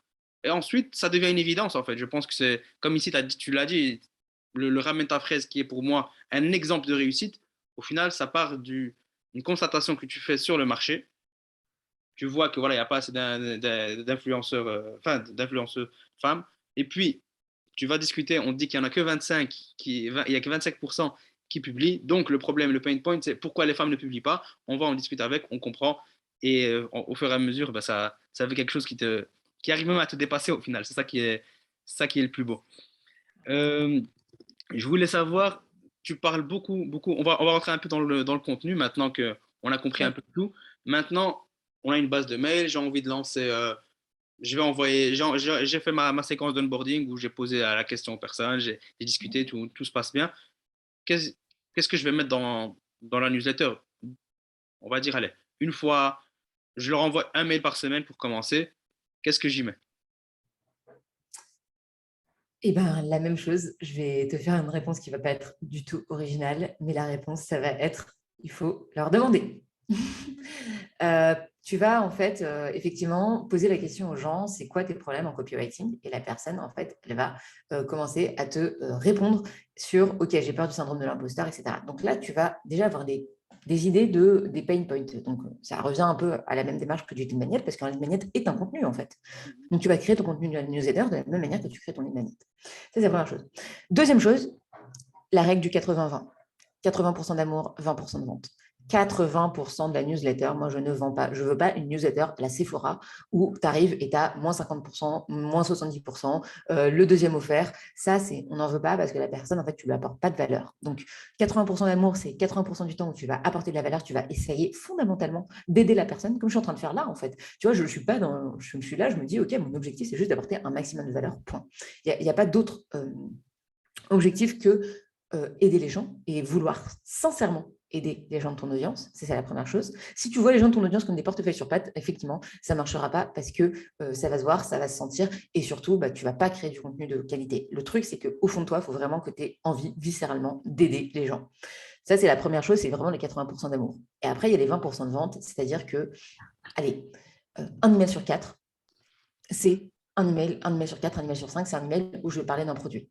Et ensuite, ça devient une évidence, en fait. Je pense que c'est, comme ici, tu l'as dit, le ramène ta fraise qui est pour moi un exemple de réussite. Au final, ça part d'une constatation que tu fais sur le marché. Tu vois que voilà, il n'y a pas assez d'influenceurs, d'influenceuses femmes. Et puis, tu vas discuter, on dit qu'il n'y en a que 25, il y a que 25% qui publient. Donc, le problème, le pain point, c'est pourquoi les femmes ne publient pas. On va en discuter avec, on comprend. Et au fur et à mesure, ça fait quelque chose qui arrive même à te dépasser au final. C'est ça qui est le plus beau. Je voulais savoir, tu parles beaucoup, beaucoup. On va rentrer un peu dans le contenu maintenant qu'on a compris un peu tout. Maintenant, on a une base de mail. J'ai envie de lancer. Je vais envoyer. J'ai fait ma séquence d'onboarding où j'ai posé la question aux personnes, j'ai discuté, tout se passe bien. Qu'est-ce que je vais mettre dans la newsletter? On va dire, allez, une fois, je leur envoie un mail par semaine pour commencer. Qu'est-ce que j'y mets? Eh bien, la même chose, je vais te faire une réponse qui ne va pas être du tout originale, mais la réponse, ça va être, il faut leur demander. Tu vas en fait effectivement poser la question aux gens, c'est quoi tes problèmes en copywriting? Et la personne, en fait, elle va commencer à te répondre sur, OK, j'ai peur du syndrome de l'imposteur, etc. Donc là, tu vas déjà avoir des idées des pain points. Donc, ça revient un peu à la même démarche que du lead magnet, parce qu'un lead magnet est un contenu, en fait. Donc, tu vas créer ton contenu de newsletter de la même manière que tu crées ton lead magnet. Ça, c'est la première chose. Deuxième chose, la règle du 80-20. 80% d'amour, 20% de vente. 80% de la newsletter, moi, je ne vends pas. Je ne veux pas une newsletter à la Sephora où tu arrives et tu as moins 50%, moins 70%, le deuxième offert. Ça, on n'en veut pas parce que la personne, en fait, tu ne lui apportes pas de valeur. Donc, 80% d'amour, c'est 80% du temps où tu vas apporter de la valeur, tu vas essayer fondamentalement d'aider la personne, comme je suis en train de faire là, en fait. Tu vois, je suis là, je me dis, OK, mon objectif, c'est juste d'apporter un maximum de valeur, point. Il n'y a pas d'autre objectif que aider les gens et vouloir sincèrement aider les gens de ton audience. C'est ça la première chose. Si tu vois les gens de ton audience comme des portefeuilles sur pattes, effectivement, ça ne marchera pas parce que ça va se voir, ça va se sentir et surtout, tu ne vas pas créer du contenu de qualité. Le truc, c'est qu'au fond de toi, il faut vraiment que tu aies envie viscéralement d'aider les gens. Ça, c'est la première chose, c'est vraiment les 80% d'amour. Et après, il y a les 20% de vente, c'est-à-dire que, allez, un email sur 4, c'est un email sur 4, un email sur 5, c'est un email où je vais parler d'un produit.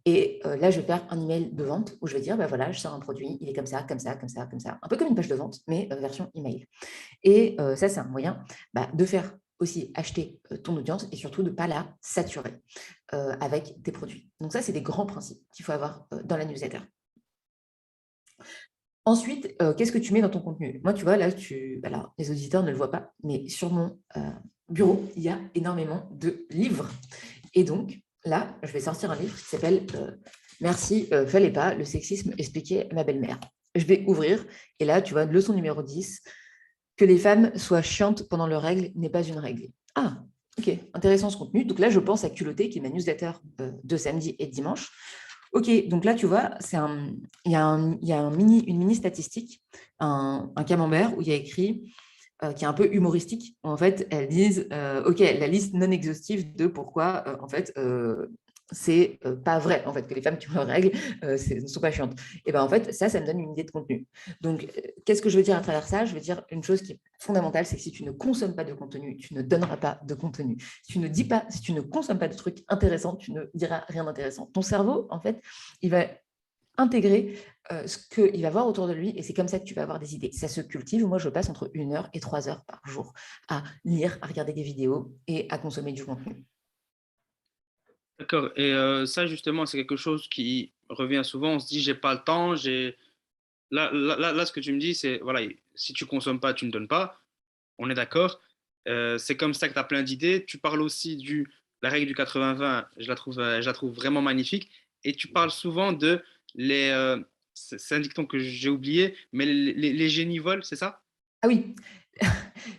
Et là, je vais faire un email de vente où je vais dire, voilà, je sors un produit, il est comme ça, comme ça, comme ça, comme ça. Un peu comme une page de vente, mais version email. Et ça, c'est un moyen de faire aussi acheter ton audience et surtout de ne pas la saturer avec tes produits. Donc ça, c'est des grands principes qu'il faut avoir dans la newsletter. Ensuite, qu'est-ce que tu mets dans ton contenu? Moi, tu vois, là, alors, les auditeurs ne le voient pas, mais sur mon bureau, il y a énormément de livres. Et donc, là, je vais sortir un livre qui s'appelle « Merci, fallait pas, le sexisme expliqué à ma belle-mère ». Je vais ouvrir, et là, tu vois, leçon numéro 10, que les femmes soient chiantes pendant leurs règles n'est pas une règle. Ah, ok, intéressant ce contenu. Donc là, je pense à Culotté, qui est ma newsletter de samedi et de dimanche. Ok, donc là, tu vois, il y a une mini statistique, un camembert où il y a écrit, qui est un peu humoristique. En fait, elles disent, ok, la liste non exhaustive de pourquoi, en fait, c'est pas vrai, en fait, que les femmes qui ont leurs règles ne sont pas chiantes. Et bien, en fait, ça me donne une idée de contenu. Donc, qu'est-ce que je veux dire à travers ça? Je veux dire une chose qui est fondamentale, c'est que si tu ne consommes pas de contenu, tu ne donneras pas de contenu. Si tu ne consommes pas de trucs intéressants, tu ne diras rien d'intéressant. Ton cerveau, en fait, il va intégrer ce qu'il va voir autour de lui et c'est comme ça que tu vas avoir des idées. Ça se cultive. Moi, je passe entre 1 heure et 3 heures par jour à lire, à regarder des vidéos et à consommer du contenu. D'accord. Et ça, justement, c'est quelque chose qui revient souvent. On se dit, j'ai pas le temps. Là, ce que tu me dis, c'est, voilà, si tu consommes pas, tu ne donnes pas. On est d'accord. C'est comme ça que tu as plein d'idées. Tu parles aussi de la règle du 80-20. Je la trouve vraiment magnifique. Et tu parles souvent de c'est un dicton que j'ai oublié, mais les génies volent, c'est ça? Ah oui,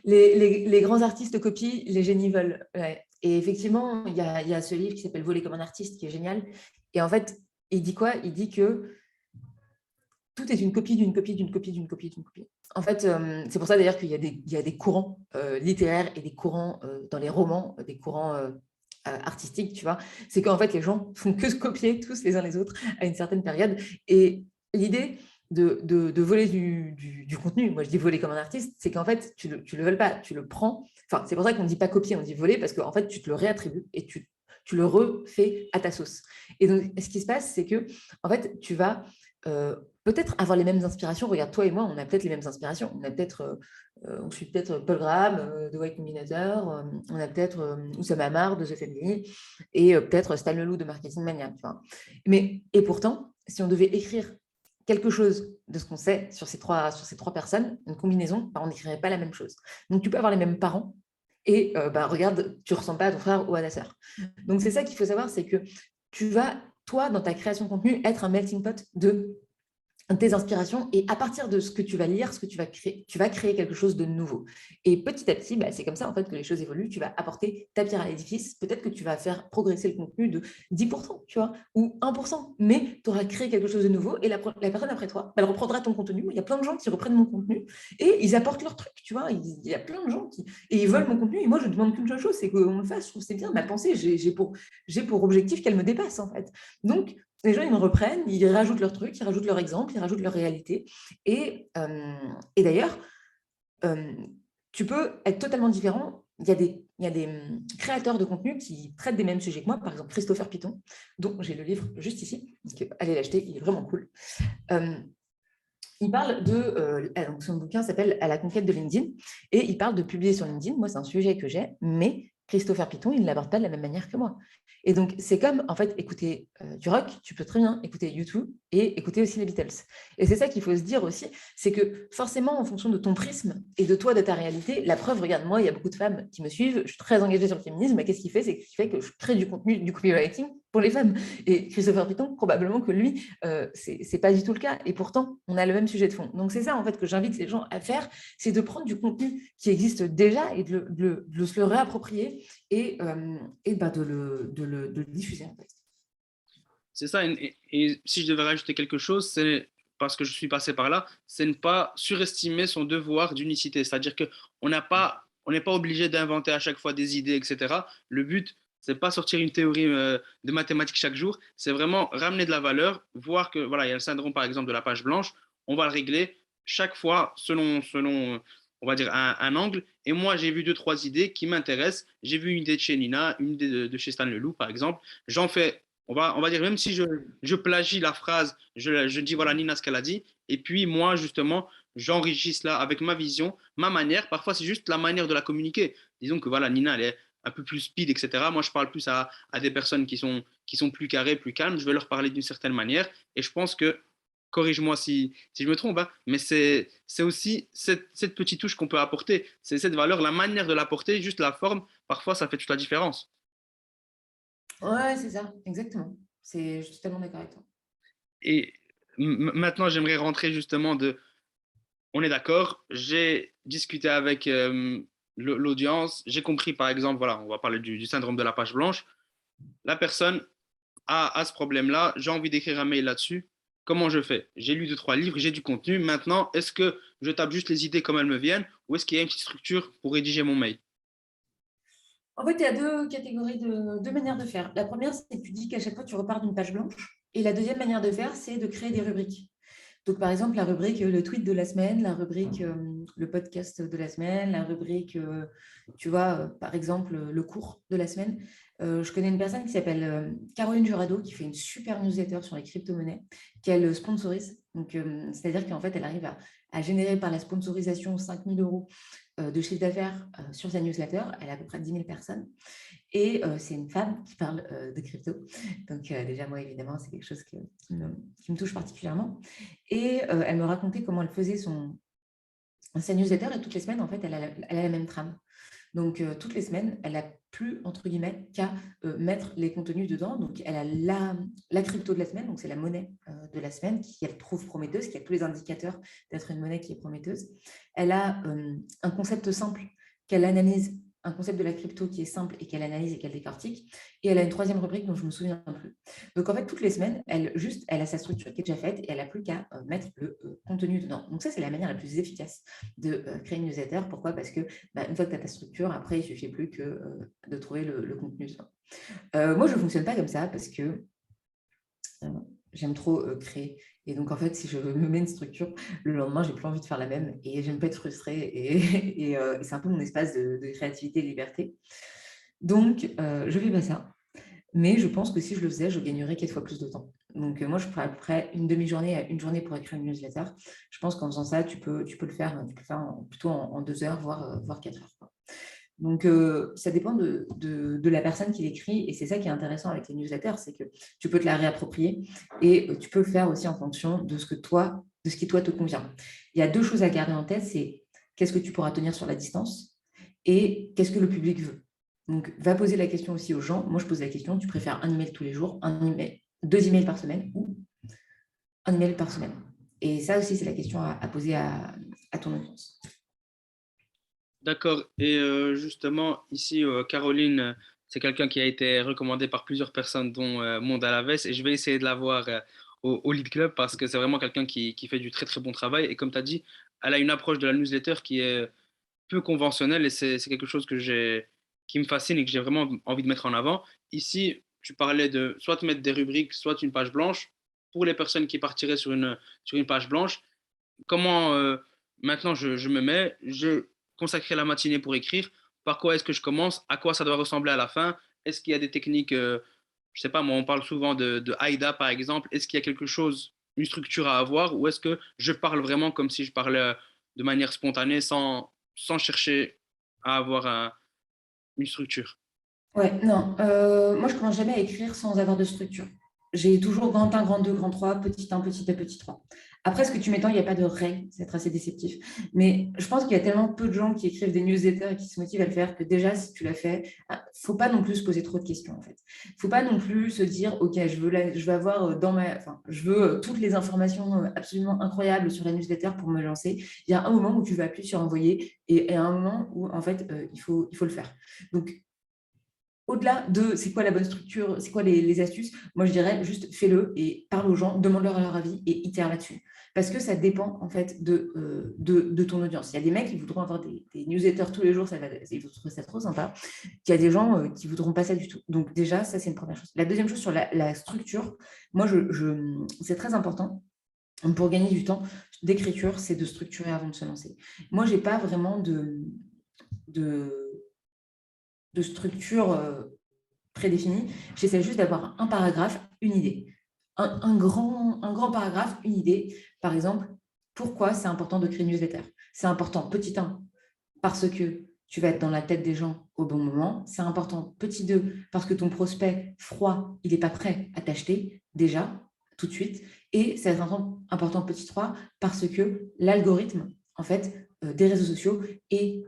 les grands artistes copient, les génies veulent. Ouais. Et effectivement, il y a ce livre qui s'appelle Voler comme un artiste qui est génial. Et en fait, il dit quoi? Il dit que tout est une copie d'une copie d'une copie d'une copie d'une copie. En fait, c'est pour ça d'ailleurs qu'il y a des courants littéraires et des courants dans les romans, des courants artistiques, tu vois. C'est qu'en fait, les gens font que se copier tous les uns les autres à une certaine période. Et l'idée de voler du contenu, moi je dis voler comme un artiste, c'est qu'en fait, tu le voles pas, tu le prends. Enfin, c'est pour ça qu'on ne dit pas copier, on dit voler, parce qu'en fait, tu te le réattribues et tu le refais à ta sauce. Et donc, ce qui se passe, c'est que, en fait, tu vas peut-être avoir les mêmes inspirations. Regarde, toi et moi, on a peut-être les mêmes inspirations. On suit peut-être Paul Graham de White Combinator, on a peut-être Oussama Ammar de The Family et peut-être Stan Leloup de Marketing Mania. Tu vois. Et pourtant, si on devait écrire quelque chose de ce qu'on sait sur ces trois personnes, une combinaison, on n'écrirait pas la même chose. Donc, tu peux avoir les mêmes parents et regarde, tu ne ressembles pas à ton frère ou à ta sœur. Donc, c'est ça qu'il faut savoir, c'est que tu vas, toi, dans ta création de contenu, être un melting pot de tes inspirations et à partir de ce que tu vas lire, ce que tu vas créer quelque chose de nouveau. Et petit à petit, c'est comme ça en fait que les choses évoluent. Tu vas apporter ta pierre à l'édifice. Peut-être que tu vas faire progresser le contenu de 10%, tu vois, ou 1%, mais tu auras créé quelque chose de nouveau et la personne après toi, elle reprendra ton contenu. Il y a plein de gens qui reprennent mon contenu et ils apportent leur truc, tu vois. Il y a plein de gens et ils veulent mon contenu et moi je demande qu'une seule chose, c'est qu'on le fasse. Je trouve que c'est bien. Ma pensée, j'ai pour objectif qu'elle me dépasse en fait. Donc les gens, ils me reprennent, ils rajoutent leur truc, ils rajoutent leur exemple, ils rajoutent leur réalité. Et d'ailleurs, tu peux être totalement différent. Il y a des créateurs de contenu qui traitent des mêmes sujets que moi, par exemple Christopher Piton, dont j'ai le livre juste ici. Donc, allez l'acheter, il est vraiment cool. Il parle donc son bouquin s'appelle « À la conquête de LinkedIn » et il parle de publier sur LinkedIn. Moi, c'est un sujet que j'ai, mais Christopher Piton, il ne l'aborde pas de la même manière que moi. Et donc, c'est comme, en fait, écouter du rock, tu peux très bien écouter YouTube et écouter aussi les Beatles. Et c'est ça qu'il faut se dire aussi, c'est que forcément, en fonction de ton prisme et de toi, de ta réalité, la preuve, regarde, moi, il y a beaucoup de femmes qui me suivent, je suis très engagée sur le féminisme, mais qu'est-ce qu'il fait? C'est qu'il fait que je crée du contenu, du copywriting pour les femmes. Et Christopher Piton, probablement que lui, c'est pas du tout le cas. Et pourtant, on a le même sujet de fond. Donc, c'est ça, en fait, que j'invite les gens à faire, c'est de prendre du contenu qui existe déjà et de se le réapproprier et de le diffuser, en fait. C'est ça. Et si je devais rajouter quelque chose, c'est parce que je suis passé par là, c'est ne pas surestimer son devoir d'unicité. C'est-à-dire on n'est pas obligé d'inventer à chaque fois des idées, etc. Le but, c'est pas sortir une théorie de mathématiques chaque jour, c'est vraiment ramener de la valeur, voir que voilà, il y a le syndrome par exemple de la page blanche, on va le régler chaque fois selon on va dire un angle. Et moi, j'ai vu deux, trois idées qui m'intéressent. J'ai vu une idée de chez Nina, une idée de chez Stan Leloup, par exemple. J'en fais, on va dire, même si je plagie la phrase, je dis voilà Nina ce qu'elle a dit, et puis moi, justement, j'enrichis cela avec ma vision, ma manière. Parfois, c'est juste la manière de la communiquer. Disons que voilà, Nina, elle est un peu plus speed, etc. Moi, je parle plus à des personnes qui sont plus carrées, plus calmes. Je vais leur parler d'une certaine manière. Et je pense que, corrige-moi si je me trompe, hein, mais c'est aussi cette petite touche qu'on peut apporter. C'est cette valeur, la manière de l'apporter, juste la forme. Parfois, ça fait toute la différence. Ouais, c'est ça, exactement. Je suis totalement d'accord avec toi. Et maintenant, j'aimerais rentrer justement de on est d'accord, j'ai discuté avec l'audience, j'ai compris par exemple, voilà, on va parler du syndrome de la page blanche. La personne a ce problème-là, j'ai envie d'écrire un mail là-dessus. Comment je fais? J'ai lu deux, trois livres, j'ai du contenu. Maintenant, est-ce que je tape juste les idées comme elles me viennent ou est-ce qu'il y a une petite structure pour rédiger mon mail? En fait, il y a deux catégories, deux manières de faire. La première, c'est que tu dis qu'à chaque fois, tu repars d'une page blanche. Et la deuxième manière de faire, c'est de créer des rubriques. Donc, par exemple, la rubrique le tweet de la semaine, la rubrique le podcast de la semaine, la rubrique, tu vois, par exemple, le cours de la semaine. Je connais une personne qui s'appelle Caroline Jurado, qui fait une super newsletter sur les crypto-monnaies, qu'elle sponsorise. Donc, c'est-à-dire qu'en fait, elle arrive à générer par la sponsorisation 5 000 euros de chiffre d'affaires sur sa newsletter. Elle a à peu près 10 000 personnes. Et c'est une femme qui parle de crypto. Donc déjà, moi, évidemment, c'est quelque chose qui me touche particulièrement. Et elle me racontait comment elle faisait sa newsletter. Et toutes les semaines, en fait, elle a la même trame. Donc, toutes les semaines, elle n'a plus, entre guillemets, qu'à mettre les contenus dedans. Donc, elle a la crypto de la semaine, donc c'est la monnaie de la semaine qu'elle trouve prometteuse, qui a tous les indicateurs d'être une monnaie qui est prometteuse. Elle a un concept simple qu'elle analyse, un concept de la crypto qui est simple et qu'elle analyse et qu'elle décortique. Et elle a une troisième rubrique dont je ne me souviens plus. Donc, en fait, toutes les semaines, elle a sa structure qui est déjà faite et elle n'a plus qu'à mettre le contenu dedans. Donc, ça, c'est la manière la plus efficace de créer une newsletter. Pourquoi? Parce que une fois que tu as ta structure, après, il ne suffit plus que de trouver le contenu. Moi, je ne fonctionne pas comme ça parce que j'aime trop créer. Et donc, en fait, si je me mets une structure, le lendemain, j'ai plus envie de faire la même et j'aime pas être frustrée. Et c'est un peu mon espace de créativité et de liberté. Donc, je fais pas ça. Mais je pense que si je le faisais, je gagnerais 4 fois plus de temps. Donc, moi, je ferais à peu près une demi-journée à une journée pour écrire une newsletter. Je pense qu'en faisant ça, tu peux le faire, plutôt en 2 heures, voire 4 heures. Quoi. Donc, ça dépend de la personne qui l'écrit. Et c'est ça qui est intéressant avec les newsletters, c'est que tu peux te la réapproprier et tu peux le faire aussi en fonction de ce qui, toi, te convient. Il y a 2 choses à garder en tête, c'est qu'est-ce que tu pourras tenir sur la distance et qu'est-ce que le public veut. Donc, va poser la question aussi aux gens. Moi, je pose la question, tu préfères un email tous les jours, 2 emails par semaine ou un email par semaine? Et ça aussi, c'est la question à poser à ton audience. D'accord. Et justement, ici, Caroline, c'est quelqu'un qui a été recommandé par plusieurs personnes, dont Monde à la Veste. Et je vais essayer de la voir au Lead Club parce que c'est vraiment quelqu'un qui fait du très, très bon travail. Et comme tu as dit, elle a une approche de la newsletter qui est peu conventionnelle et c'est quelque chose qui me fascine et que j'ai vraiment envie de mettre en avant. Ici, tu parlais de soit mettre des rubriques, soit une page blanche. Pour les personnes qui partiraient sur une page blanche, comment maintenant je me mets, je consacrer la matinée pour écrire, par quoi est-ce que je commence, à quoi ça doit ressembler à la fin, est-ce qu'il y a des techniques, je sais pas, moi on parle souvent de AIDA par exemple, est-ce qu'il y a quelque chose, une structure à avoir, ou est-ce que je parle vraiment comme si je parlais de manière spontanée sans chercher à avoir une structure? Ouais, non. Moi, je commence jamais à écrire sans avoir de structure. J'ai toujours grand 1, grand 2, grand 3, petit 1, petit 2, petit 3. Après, ce que tu m'étends, il n'y a pas de règle, c'est assez déceptif. Mais je pense qu'il y a tellement peu de gens qui écrivent des newsletters et qui se motivent à le faire que déjà, si tu l'as fait, il ne faut pas non plus se poser trop de questions, en fait. Il ne faut pas non plus se dire, OK, je veux avoir je veux toutes les informations absolument incroyables sur la newsletter pour me lancer. Il y a un moment où tu vas appuyer sur envoyer et un moment où, en fait, il faut le faire. Donc, au-delà de c'est quoi la bonne structure, c'est quoi les astuces, moi je dirais juste fais-le et parle aux gens, demande-leur leur avis et itère là-dessus. Parce que ça dépend en fait de ton audience. Il y a des mecs qui voudront avoir des newsletters tous les jours, ils vont trouver ça trop sympa. Il y a des gens qui ne voudront pas ça du tout. Donc déjà, ça c'est une première chose. La deuxième chose sur la structure, moi c'est très important. Pour gagner du temps d'écriture, c'est de structurer avant de se lancer. Moi, je n'ai pas vraiment de structure prédéfinie. J'essaie juste d'avoir un paragraphe, une idée. Un grand paragraphe, une idée. Par exemple, pourquoi c'est important de créer une newsletter? C'est important, petit 1, parce que tu vas être dans la tête des gens au bon moment. C'est important, petit 2, parce que ton prospect froid, il n'est pas prêt à t'acheter déjà, tout de suite. Et c'est important, petit 3, parce que l'algorithme, en fait, des réseaux sociaux est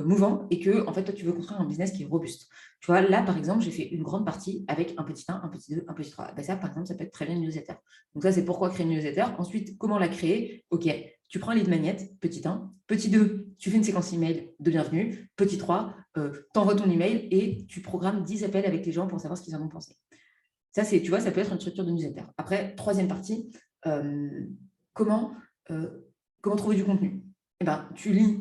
mouvant et que en fait toi tu veux construire un business qui est robuste. Tu vois, là par exemple, j'ai fait une grande partie avec un petit 1, un petit 2, un petit 3. Ben, ça par exemple, ça peut être très bien une newsletter. Donc ça c'est pourquoi créer une newsletter. Ensuite, comment la créer? OK, tu prends un lead magnet, petit 1, petit 2, tu fais une séquence email de bienvenue, petit 3, tu envoies ton email et tu programmes 10 appels avec les gens pour savoir ce qu'ils en ont pensé. Ça c'est, tu vois, ça peut être une structure de newsletter. Après, troisième partie, comment trouver du contenu? Eh ben, tu lis,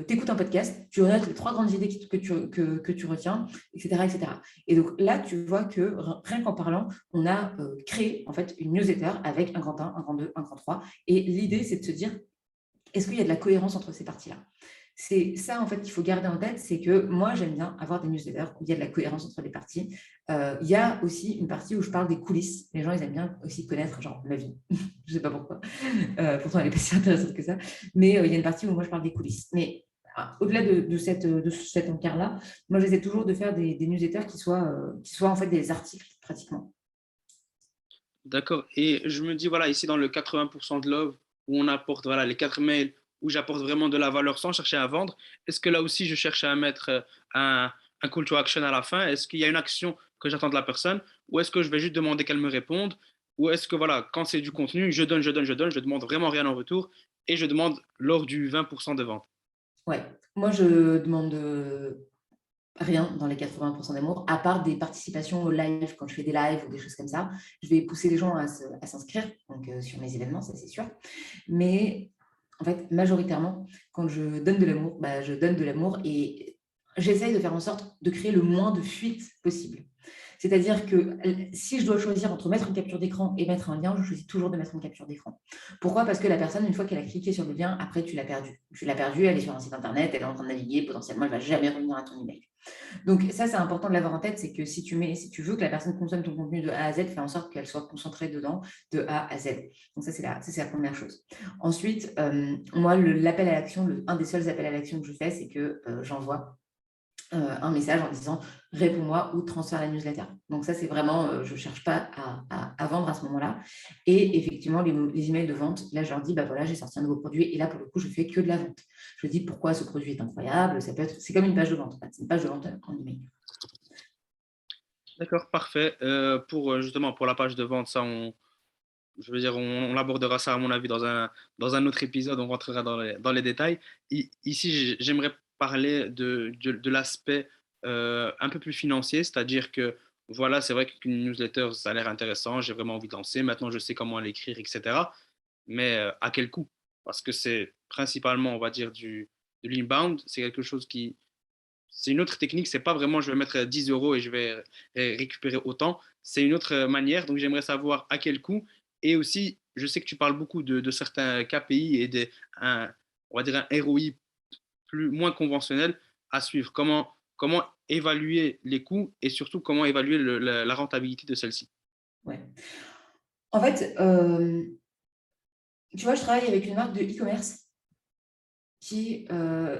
t'écoutes un podcast, tu notes les 3 grandes idées que tu retiens, etc., etc. Et donc là, tu vois que rien qu'en parlant, on a créé en fait une newsletter avec un grand 1, un grand 2, un grand 3. Et l'idée, c'est de se dire, est-ce qu'il y a de la cohérence entre ces parties-là? C'est ça, en fait, qu'il faut garder en tête, c'est que moi, j'aime bien avoir des newsletters où il y a de la cohérence entre les parties. Il y a aussi une partie où je parle des coulisses. Les gens, ils aiment bien aussi connaître, genre, ma vie. Je ne sais pas pourquoi. Pourtant, elle n'est pas si intéressante que ça. Mais il y a une partie où moi, je parle des coulisses. Mais au-delà de cet encart-là, moi, j'essaie toujours de faire des newsletters qui soient en fait des articles, pratiquement. D'accord. Et je me dis, voilà, ici dans le 80% de Love, où on apporte voilà, les 4 mails, où j'apporte vraiment de la valeur sans chercher à vendre, est-ce que là aussi je cherche à mettre un call to action à la fin? Est-ce qu'il y a une action que j'attends de la personne? Ou est-ce que je vais juste demander qu'elle me réponde? Ou est-ce que voilà, quand c'est du contenu, je donne, je donne, je donne, je demande vraiment rien en retour et je demande lors du 20% de vente? Ouais, moi, je demande rien dans les 80% d'amour, à part des participations au live, quand je fais des lives ou des choses comme ça. Je vais pousser les gens à s'inscrire donc, sur mes événements, ça c'est sûr. Mais en fait, majoritairement, quand je donne de l'amour, bah, je donne de l'amour et j'essaye de faire en sorte de créer le moins de fuites possible. C'est-à-dire que si je dois choisir entre mettre une capture d'écran et mettre un lien, je choisis toujours de mettre une capture d'écran. Pourquoi? Parce que la personne, une fois qu'elle a cliqué sur le lien, après, tu l'as perdue. Tu l'as perdue, elle est sur un site internet, elle est en train de naviguer, potentiellement, elle ne va jamais revenir à ton email. Donc ça, c'est important de l'avoir en tête, c'est que si tu veux que la personne consomme ton contenu de A à Z, fais en sorte qu'elle soit concentrée dedans de A à Z. Donc ça, c'est la première chose. Ensuite, moi, l'appel à l'action, un des seuls appels à l'action que je fais, c'est que j'envoie un message en disant réponds-moi ou transfère la newsletter. Donc ça, c'est vraiment, je ne cherche pas à vendre à ce moment-là. Et effectivement, les emails de vente, là, je leur dis, bah voilà, j'ai sorti un nouveau produit et là, pour le coup, je fais que de la vente. Je dis pourquoi ce produit est incroyable. C'est comme une page de vente. En fait. C'est une page de vente en email. D'accord, parfait. Pour justement pour la page de vente, ça, je veux dire, on abordera ça à mon avis dans un autre épisode. On rentrera dans les détails. Ici, j'aimerais parler de l'aspect un peu plus financier, c'est-à-dire que voilà, c'est vrai qu'une newsletter, ça a l'air intéressant. J'ai vraiment envie de lancer. Maintenant, je sais comment l'écrire, etc. Mais à quel coût? Parce que c'est principalement, on va dire, de l'inbound. C'est quelque chose qui, c'est une autre technique. C'est pas vraiment, je vais mettre 10 euros et je vais récupérer autant. C'est une autre manière. Donc, j'aimerais savoir à quel coût. Et aussi, je sais que tu parles beaucoup de certains KPI et on va dire un ROI moins conventionnel à suivre. Comment évaluer les coûts et surtout comment évaluer la rentabilité de celle-ci. Ouais. En fait, tu vois, je travaille avec une marque de e-commerce qui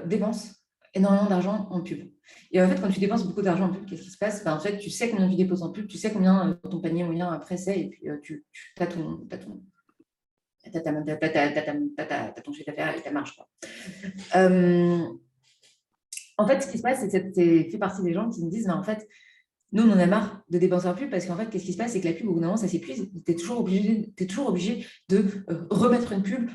dépense énormément d'argent en pub. Et en fait, quand tu dépenses beaucoup d'argent en pub, qu'est-ce qui se passe? En fait, tu sais combien tu déposes en pub, tu sais combien ton panier moyen après c'est, et puis tu as ton chiffre d'affaires et ta marge. Quoi. En fait, ce qui se passe, c'est que c'est fait partie des gens qui me disent, mais en fait, Nous, on en a marre de dépenser en pub parce qu'en fait, qu'est-ce qui se passe? C'est que la pub, au bout d'un moment, ça s'épuise. Tu es toujours obligé de remettre une pub.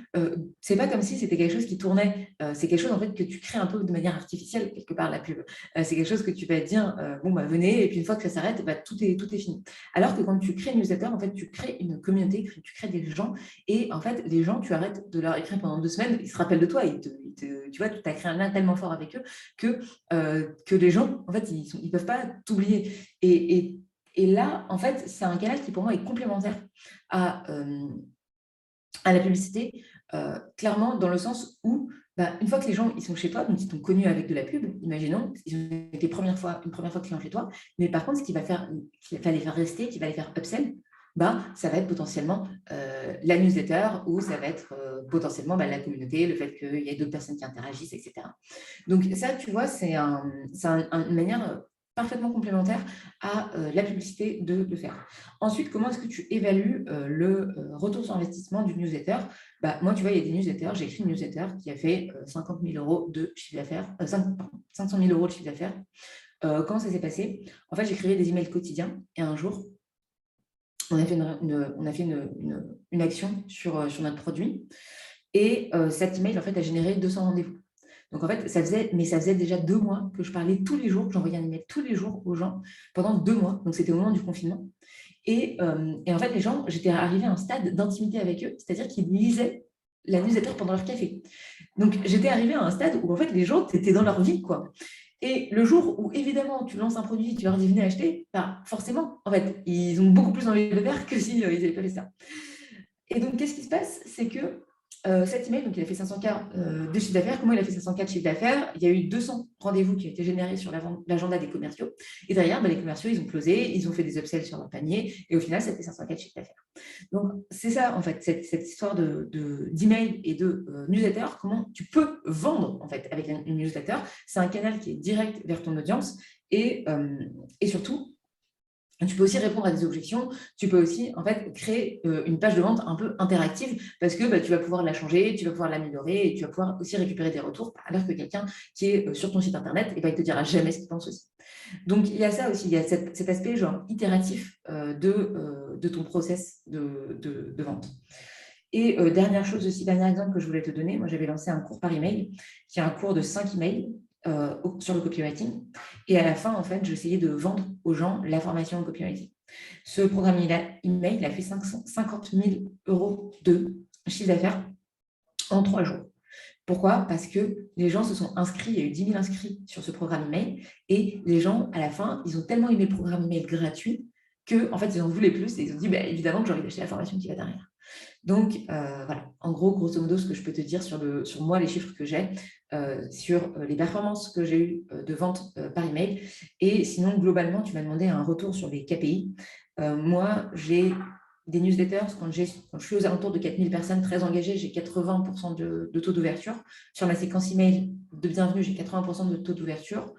C'est pas comme si c'était quelque chose qui tournait. C'est quelque chose en fait que tu crées un peu de manière artificielle, quelque part, la pub. C'est quelque chose que tu vas te dire, bon, bah, venez, et puis une fois que ça s'arrête, bah, tout est fini. Alors que quand tu crées une newsletter, en fait, tu crées une communauté, tu crées des gens, et en fait, les gens, tu arrêtes de leur écrire pendant 2 semaines, ils se rappellent de toi, tu vois, tu as créé un lien tellement fort avec eux que les gens, en fait, ils peuvent pas t'oublier. Et, et, et là, en fait, c'est un canal qui pour moi est complémentaire à la publicité, clairement dans le sens où, bah, une fois que les gens ils sont chez toi, donc ils t'ont connu avec de la pub, imaginons, ils ont été une première fois client chez toi, mais par contre, ce qui va les faire rester, qui va les faire upsell, bah, ça va être potentiellement la newsletter ou ça va être potentiellement bah, la communauté, le fait qu'il y ait d'autres personnes qui interagissent, etc. Donc ça, tu vois, c'est une manière parfaitement complémentaire à la publicité de le faire. Ensuite, comment est-ce que tu évalues le retour sur investissement d'une newsletter? Bah, moi, tu vois, il y a des newsletters. J'ai écrit une newsletter qui a fait 50 000 euros de chiffre d'affaires, 500 000 euros de chiffre d'affaires. Comment ça s'est passé? En fait, j'écrivais des emails quotidiens et un jour, on a fait une action sur notre produit et cet email, en fait, a généré 200 rendez-vous. Donc, en fait, ça faisait déjà 2 mois que je parlais tous les jours, j'envoyais un email tous les jours aux gens pendant 2 mois. Donc, c'était au moment du confinement. Et en fait, les gens, j'étais arrivée à un stade d'intimité avec eux, c'est-à-dire qu'ils lisaient la newsletter pendant leur café. Donc, j'étais arrivée à un stade où, en fait, les gens, étaient dans leur vie, quoi. Et le jour où, évidemment, tu lances un produit, tu leur dis, venez acheter, bah, forcément, en fait, ils ont beaucoup plus envie de le faire que s'ils n'avaient pas fait ça. Et donc, qu'est-ce qui se passe? C'est que cet email, donc il a fait 500K de chiffre d'affaires. Comment il a fait 500K de chiffre d'affaires? Il y a eu 200 rendez-vous qui ont été générés sur l'agenda des commerciaux. Et derrière, bah, les commerciaux, ils ont closé, ils ont fait des upsells sur leur panier. Et au final, ça fait 500K de chiffre d'affaires. Donc, c'est ça, en fait, cette histoire d'email et de newsletter. Comment tu peux vendre, en fait, avec une newsletter. C'est un canal qui est direct vers ton audience. Et surtout, tu peux aussi répondre à des objections, tu peux aussi en fait créer une page de vente un peu interactive parce que bah, tu vas pouvoir la changer, tu vas pouvoir l'améliorer et tu vas pouvoir aussi récupérer des retours, alors que quelqu'un qui est sur ton site internet, et bah, il ne te dira jamais ce qu'il pense aussi. Donc il y a ça aussi, il y a cet aspect genre itératif de ton process de vente. Et dernière chose aussi, dernier exemple que je voulais te donner, moi j'avais lancé un cours par email, qui est un cours de 5 emails sur le copywriting. Et à la fin, en fait, j'essayais de vendre aux gens la formation au copywriting. Ce programme email, il a fait 50 000 euros de chiffre d'affaires en 3 jours. Pourquoi? Parce que les gens se sont inscrits, il y a eu 10 000 inscrits sur ce programme email, et les gens, à la fin, ils ont tellement aimé le programme email gratuit qu'en fait, ils en voulaient plus, et ils ont dit, bah, évidemment que j'ai envie d'acheter la formation qui va derrière. Donc, voilà, en gros, grosso modo, ce que je peux te dire sur moi, les chiffres que j'ai, sur les performances que j'ai eues de vente par email. Et sinon, globalement, tu m'as demandé un retour sur les KPI. Moi, j'ai des newsletters, quand je suis aux alentours de 4000 personnes très engagées, j'ai 80% de taux d'ouverture. Sur ma séquence email de bienvenue, j'ai 80% de taux d'ouverture.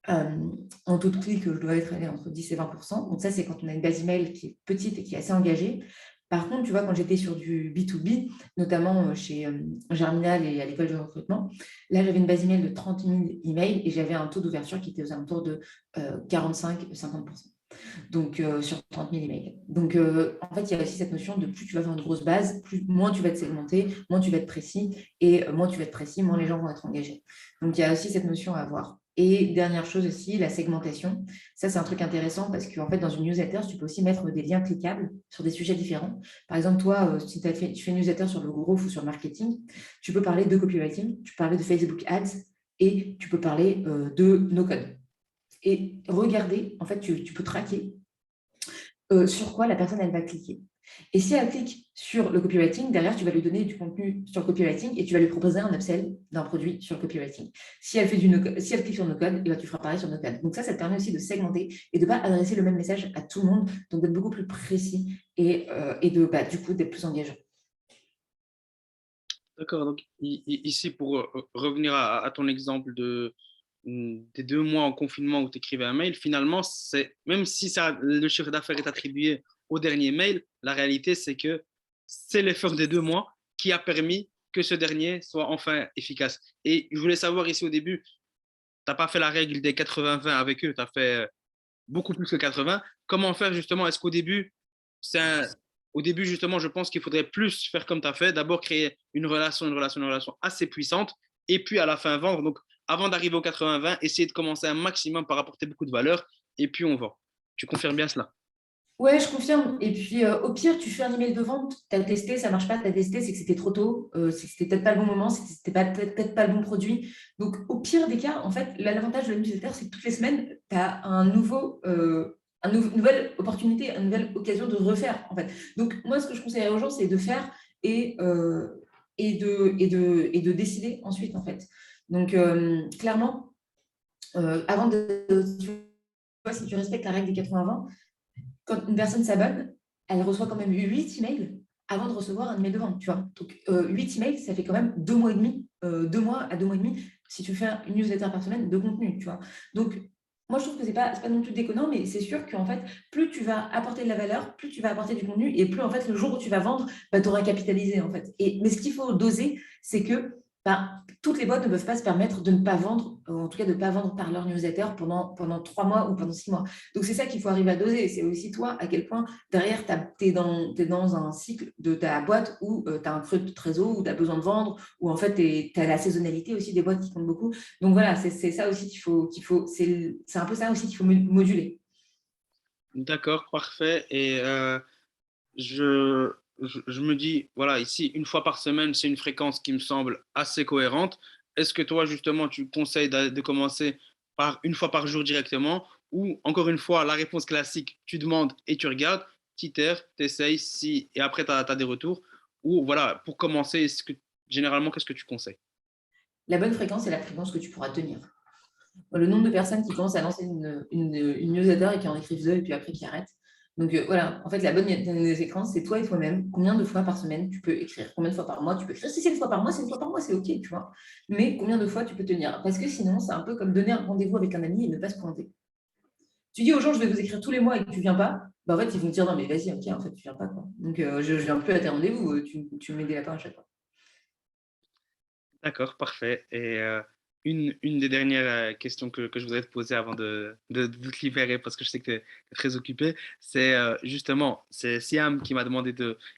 En taux de clic, je dois être allé entre 10 et 20%. Donc ça, c'est quand on a une base email qui est petite et qui est assez engagée. Par contre, tu vois, quand j'étais sur du B2B, notamment chez Germinal et à l'école de recrutement, là, j'avais une base email de 30 000 emails et j'avais un taux d'ouverture qui était aux alentours de 45-50%. Donc, sur 30 000 emails. Donc, en fait, il y a aussi cette notion de plus tu vas avoir une grosse base, moins tu vas te segmenter, moins tu vas être précis, et moins tu vas être précis, moins les gens vont être engagés. Donc, il y a aussi cette notion à avoir. Et dernière chose aussi, la segmentation. Ça, c'est un truc intéressant parce qu'en fait, dans une newsletter, tu peux aussi mettre des liens cliquables sur des sujets différents. Par exemple, toi, si tu fais une newsletter sur le growth ou sur le marketing, tu peux parler de copywriting, tu peux parler de Facebook Ads et tu peux parler de no-code. Et regarder, en fait, tu peux traquer sur quoi la personne, elle va cliquer. Et si elle clique sur le copywriting, derrière, tu vas lui donner du contenu sur le copywriting et tu vas lui proposer un upsell d'un produit sur le copywriting. Si elle clique sur nos codes, tu feras pareil sur nos codes. Donc ça te permet aussi de segmenter et de ne pas adresser le même message à tout le monde, donc d'être beaucoup plus précis et du coup, d'être plus engageant. D'accord, donc ici, pour revenir à ton exemple des 2 mois en confinement où tu écrivais un mail, finalement, même si le chiffre d'affaires est attribué au dernier mail, la réalité, c'est que c'est l'effort des 2 mois qui a permis que ce dernier soit enfin efficace. Et je voulais savoir ici au début, tu n'as pas fait la règle des 80-20 avec eux, tu as fait beaucoup plus que 80. Comment faire justement? Est-ce qu'au début, c'est un- au début, justement, je pense qu'il faudrait plus faire comme tu as fait. D'abord, créer une relation assez puissante et puis à la fin vendre. Donc, avant d'arriver au 80-20, essayer de commencer un maximum par apporter beaucoup de valeur et puis on vend. Tu confirmes bien cela? Ouais, je confirme. Et puis, au pire, tu fais un email de vente, tu as testé, ça marche pas, tu as testé, c'est que c'était trop tôt, c'est que c'était peut-être pas le bon moment, c'est que c'était peut-être pas le bon produit. Donc, au pire des cas, en fait, l'avantage de la newsletter, c'est que toutes les semaines, tu as une nouvelle opportunité, une nouvelle occasion de refaire, en fait. Donc, moi, ce que je conseillerais aux gens, c'est de faire et, et de décider ensuite, en fait. Donc, clairement, avant tu vois, si tu respectes la règle des 80-20, quand une personne s'abonne, elle reçoit quand même 8 emails avant de recevoir un email de vente, tu vois. Donc, 8 emails, ça fait quand même 2 mois et demi, 2 mois à 2 mois et demi, si tu fais une newsletter par semaine de contenu, tu vois. Donc, moi, je trouve que c'est pas non plus déconnant, mais c'est sûr qu'en fait, plus tu vas apporter de la valeur, plus tu vas apporter du contenu, et plus, en fait, le jour où tu vas vendre, bah, tu auras capitalisé, en fait. Mais ce qu'il faut doser, c'est que bah, toutes les boîtes ne peuvent pas se permettre de ne pas vendre, en tout cas de ne pas vendre par leur newsletter pendant 3 mois ou pendant 6 mois. Donc, c'est ça qu'il faut arriver à doser. C'est aussi toi, à quel point derrière, tu es dans un cycle de ta boîte où tu as un creux de trésor, où tu as besoin de vendre, où en fait, tu as la saisonnalité aussi des boîtes qui comptent beaucoup. Donc, voilà, c'est ça aussi c'est un peu ça aussi qu'il faut moduler. D'accord, parfait. Et je, je me dis, voilà, ici, une fois par semaine, c'est une fréquence qui me semble assez cohérente. Est-ce que toi, justement, tu conseilles de commencer par une fois par jour directement ou, encore une fois, la réponse classique, tu demandes et tu regardes, tu essayes, si, et après, tu as des retours. Ou, voilà, pour commencer, généralement, qu'est-ce que tu conseilles? La bonne fréquence, c'est la fréquence que tu pourras tenir. Le nombre de personnes qui commencent à lancer une newsletter et qui en écrivent deux et puis après qui arrêtent. Donc voilà, en fait, la bonne séquence, c'est toi et toi-même. Combien de fois par semaine tu peux écrire? Combien de fois par mois tu peux écrire? Si c'est une fois par mois, c'est une fois par mois, c'est OK, tu vois. Mais combien de fois tu peux tenir? Parce que sinon, c'est un peu comme donner un rendez-vous avec un ami et ne pas se pointer. Tu dis aux gens, je vais vous écrire tous les mois et que tu ne viens pas, bah, en fait, ils vont te dire, non, mais vas-y, OK, en fait, tu ne viens pas, quoi. Donc, je ne viens plus à tes rendez-vous, tu me mets des lapins à chaque fois. D'accord, parfait. Et une des dernières questions que je voudrais te poser avant de te libérer, parce que je sais que tu es très occupé, c'est justement, c'est Siam qui m'a demandé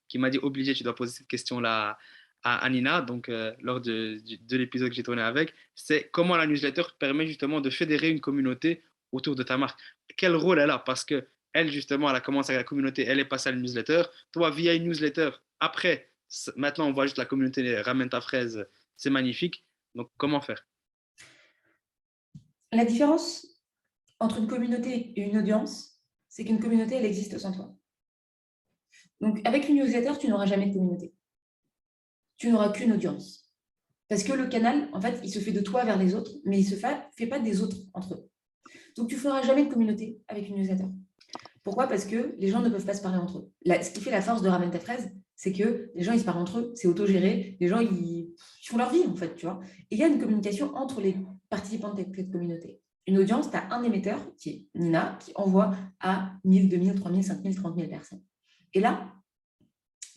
qui m'a dit obligé, tu dois poser cette question-là à Nina, donc lors de l'épisode que j'ai tourné avec, c'est comment la newsletter permet justement de fédérer une communauté autour de ta marque. Quel rôle elle a? Parce que elle, justement, elle a commencé avec la communauté, elle est passée à la newsletter. Toi, via une newsletter, après, maintenant, on voit juste la communauté Ramène ta fraise, c'est magnifique. Donc, comment faire? La différence entre une communauté et une audience, c'est qu'une communauté, elle existe sans toi. Donc, avec une newsletter, tu n'auras jamais de communauté. Tu n'auras qu'une audience. Parce que le canal, en fait, il se fait de toi vers les autres, mais il ne se fait pas des autres entre eux. Donc, tu ne feras jamais de communauté avec une newsletter. Pourquoi? Parce que les gens ne peuvent pas se parler entre eux. Ce qui fait la force de Ramène ta fraise, c'est que les gens, ils se parlent entre eux, c'est autogéré, les gens, ils font leur vie, en fait, tu vois. Et il y a une communication entre les participants de cette communauté. Une audience, tu as un émetteur, qui est Nina, qui envoie à 1000, 2000, 3000, 5000, 30 000 personnes. Et là,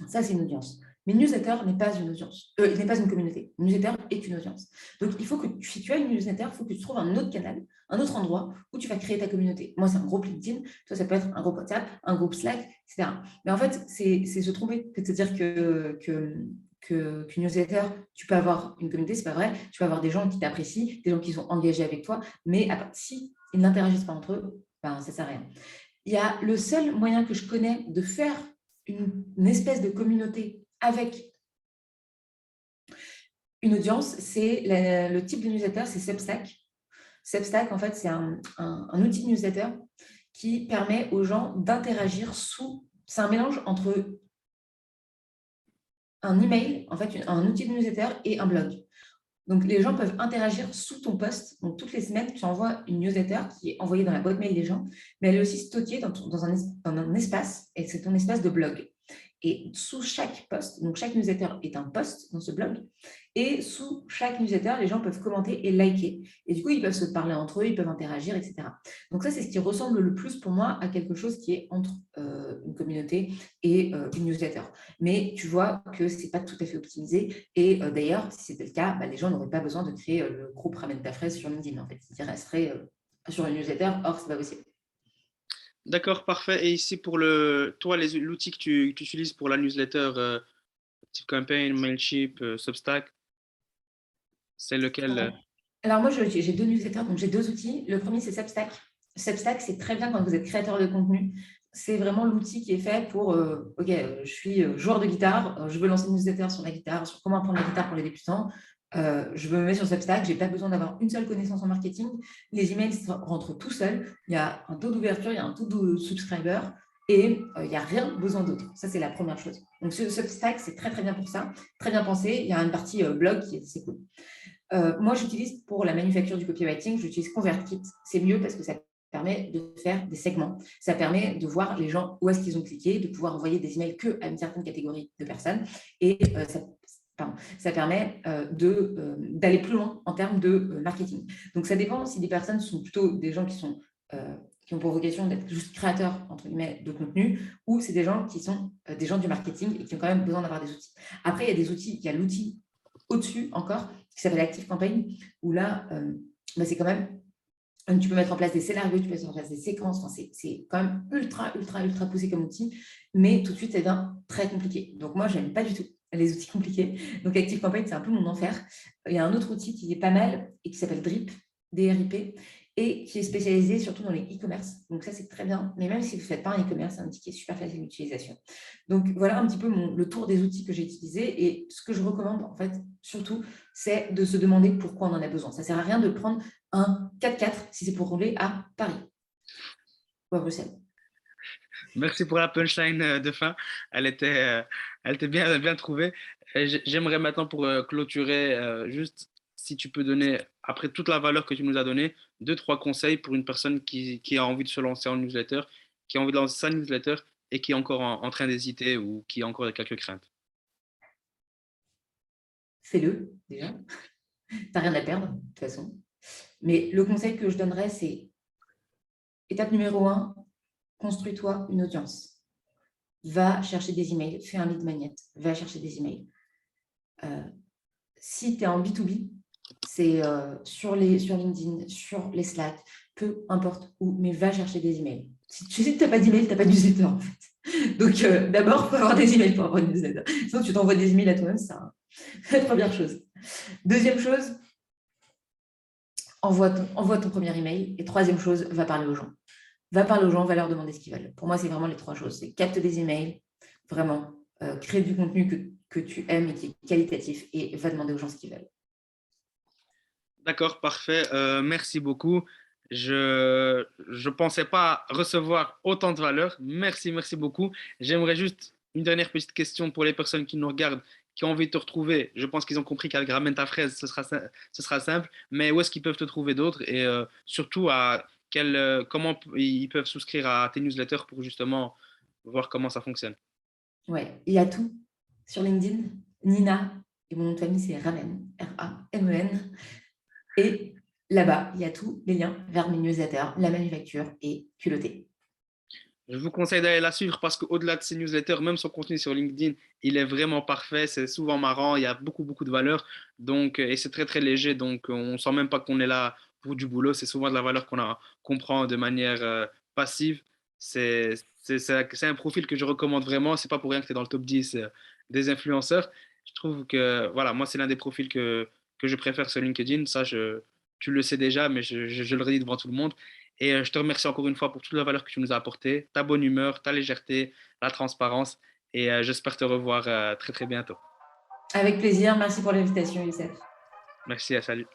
ça, c'est une audience. Mais une newsletter n'est pas une audience. Il n'est pas une communauté. Une newsletter est une audience. Donc, il faut que, si tu as une newsletter, il faut que tu trouves un autre canal, un autre endroit où tu vas créer ta communauté. Moi, c'est un groupe LinkedIn. Toi, ça peut être un groupe WhatsApp, un groupe Slack, etc. Mais en fait, c'est se tromper. C'est-à-dire qu'une newsletter, tu peux avoir une communauté, c'est pas vrai. Tu peux avoir des gens qui t'apprécient, des gens qui sont engagés avec toi. Mais si ils n'interagissent pas entre eux, ben, ça ne sert à rien. Il y a le seul moyen que je connais de faire une espèce de communauté avec une audience, c'est le type de newsletter, c'est Substack. Substack, en fait, c'est un outil de newsletter qui permet aux gens d'interagir c'est un mélange entre un email, en fait, un outil de newsletter et un blog. Donc, les gens peuvent interagir sous ton post. Donc, toutes les semaines, tu envoies une newsletter qui est envoyée dans la boîte mail des gens, mais elle est aussi stockée dans un espace, et c'est ton espace de blog. Et sous chaque post, donc chaque newsletter est un post dans ce blog, et sous chaque newsletter, les gens peuvent commenter et liker. Et du coup, ils peuvent se parler entre eux, ils peuvent interagir, etc. Donc ça, c'est ce qui ressemble le plus pour moi à quelque chose qui est entre une communauté et une newsletter. Mais tu vois que ce n'est pas tout à fait optimisé. Et d'ailleurs, si c'était le cas, bah, les gens n'auraient pas besoin de créer le groupe Ramène ta fraise sur LinkedIn. En fait, ils resteraient sur une newsletter. Or, ce n'est pas possible. D'accord, parfait. Et ici, pour toi, l'outil que tu utilises pour la newsletter, type Campaign, Mailchimp, Substack, c'est lequel? Alors moi, j'ai deux newsletters, donc j'ai deux outils. Le premier, c'est Substack. Substack, c'est très bien quand vous êtes créateur de contenu. C'est vraiment l'outil qui est fait pour, OK, je suis joueur de guitare, je veux lancer une newsletter sur la guitare, sur comment apprendre la guitare pour les débutants. Je me mets sur Substack, je n'ai pas besoin d'avoir une seule connaissance en marketing. Les emails rentrent tout seuls. Il y a un taux d'ouverture, il y a un taux de subscribers et il n'y a rien besoin d'autre. Ça, c'est la première chose. Donc, ce Substack, c'est très, très bien pour ça. Très bien pensé. Il y a une partie blog qui est assez cool. Moi, j'utilise pour la manufacture du copywriting, j'utilise ConvertKit. C'est mieux parce que ça permet de faire des segments. Ça permet de voir les gens où est-ce qu'ils ont cliqué, de pouvoir envoyer des emails qu'à une certaine catégorie de personnes. Et ça permet d'aller plus loin en termes de marketing. Donc, ça dépend si des personnes sont plutôt des gens qui ont pour vocation d'être juste créateurs, entre guillemets, de contenu, ou c'est des gens qui sont des gens du marketing et qui ont quand même besoin d'avoir des outils. Après, il y a des outils, il y a l'outil au-dessus encore, qui s'appelle Active Campaign, où là, c'est quand même, tu peux mettre en place des scénarios, tu peux mettre en place des séquences, enfin, c'est quand même ultra, ultra, ultra poussé comme outil, mais tout de suite, ça devient très compliqué. Donc moi, je n'aime pas du tout les outils compliqués. Donc Active Campaign, c'est un peu mon enfer. Il y a un autre outil qui est pas mal et qui s'appelle Drip, DRIP, et qui est spécialisé surtout dans les e-commerce. Donc ça, c'est très bien. Mais même si vous ne faites pas un e-commerce, c'est un outil qui est super facile d'utilisation. Donc voilà un petit peu le tour des outils que j'ai utilisés. Et ce que je recommande, en fait, surtout, c'est de se demander pourquoi on en a besoin. Ça ne sert à rien de prendre un 4x4 si c'est pour rouler à Paris ou à Bruxelles. Merci pour la punchline de fin. Elle était bien, bien trouvée. J'aimerais maintenant, pour clôturer, juste si tu peux donner, après toute la valeur que tu nous as donnée, deux, trois conseils pour une personne qui a envie de se lancer en newsletter, qui a envie de lancer sa newsletter et qui est encore en train d'hésiter ou qui a encore quelques craintes. Fais-le, déjà. Tu n'as rien à perdre, de toute façon. Mais le conseil que je donnerais, c'est étape numéro 1, construis-toi une audience. Va chercher des emails, fais un lead magnet, va chercher des emails. Si tu es en B2B, c'est sur LinkedIn, sur les Slack, peu importe où, mais va chercher des emails. Si tu sais que tu n'as pas d'email, tu n'as pas de newsletter en fait. Donc d'abord, il faut avoir des emails pour avoir une newsletter. Sinon, tu t'envoies des emails à toi-même, c'est la première chose. Deuxième chose, envoie ton premier email. Et troisième chose, va parler aux gens. Va parler aux gens, va leur demander ce qu'ils veulent. Pour moi, c'est vraiment les trois choses. C'est capte des emails, vraiment, crée du contenu que tu aimes et qui est qualitatif et va demander aux gens ce qu'ils veulent. D'accord, parfait. Merci beaucoup. Je ne pensais pas recevoir autant de valeur. Merci, merci beaucoup. J'aimerais juste une dernière petite question pour les personnes qui nous regardent, qui ont envie de te retrouver. Je pense qu'ils ont compris qu'avec Ramène ta fraise, ce sera simple. Mais où est-ce qu'ils peuvent te trouver d'autres et surtout comment ils peuvent souscrire à tes newsletters pour justement voir comment ça fonctionne. Ouais, il y a tout sur LinkedIn. Nina, et mon nom de famille, c'est Ramen, R-A-M-E-N. Et là-bas, il y a tous les liens vers mes newsletters, la manufacture et culotté. Je vous conseille d'aller la suivre parce qu'au-delà de ses newsletters, même son contenu sur LinkedIn, il est vraiment parfait. C'est souvent marrant. Il y a beaucoup, beaucoup de valeur. Donc, et c'est très, très léger. Donc, on ne sent même pas qu'on est là pour du boulot. C'est souvent de la valeur qu'on prend de manière passive. C'est un profil que je recommande vraiment. C'est pas pour rien que tu es dans le top 10 des influenceurs. Je trouve que, voilà, moi, c'est l'un des profils que je préfère sur LinkedIn. Ça, tu le sais déjà, mais je le redis devant tout le monde. Et je te remercie encore une fois pour toute la valeur que tu nous as apportée, ta bonne humeur, ta légèreté, la transparence. Et j'espère te revoir très très bientôt. Avec plaisir. Merci pour l'invitation, Youssef. Merci, à salut.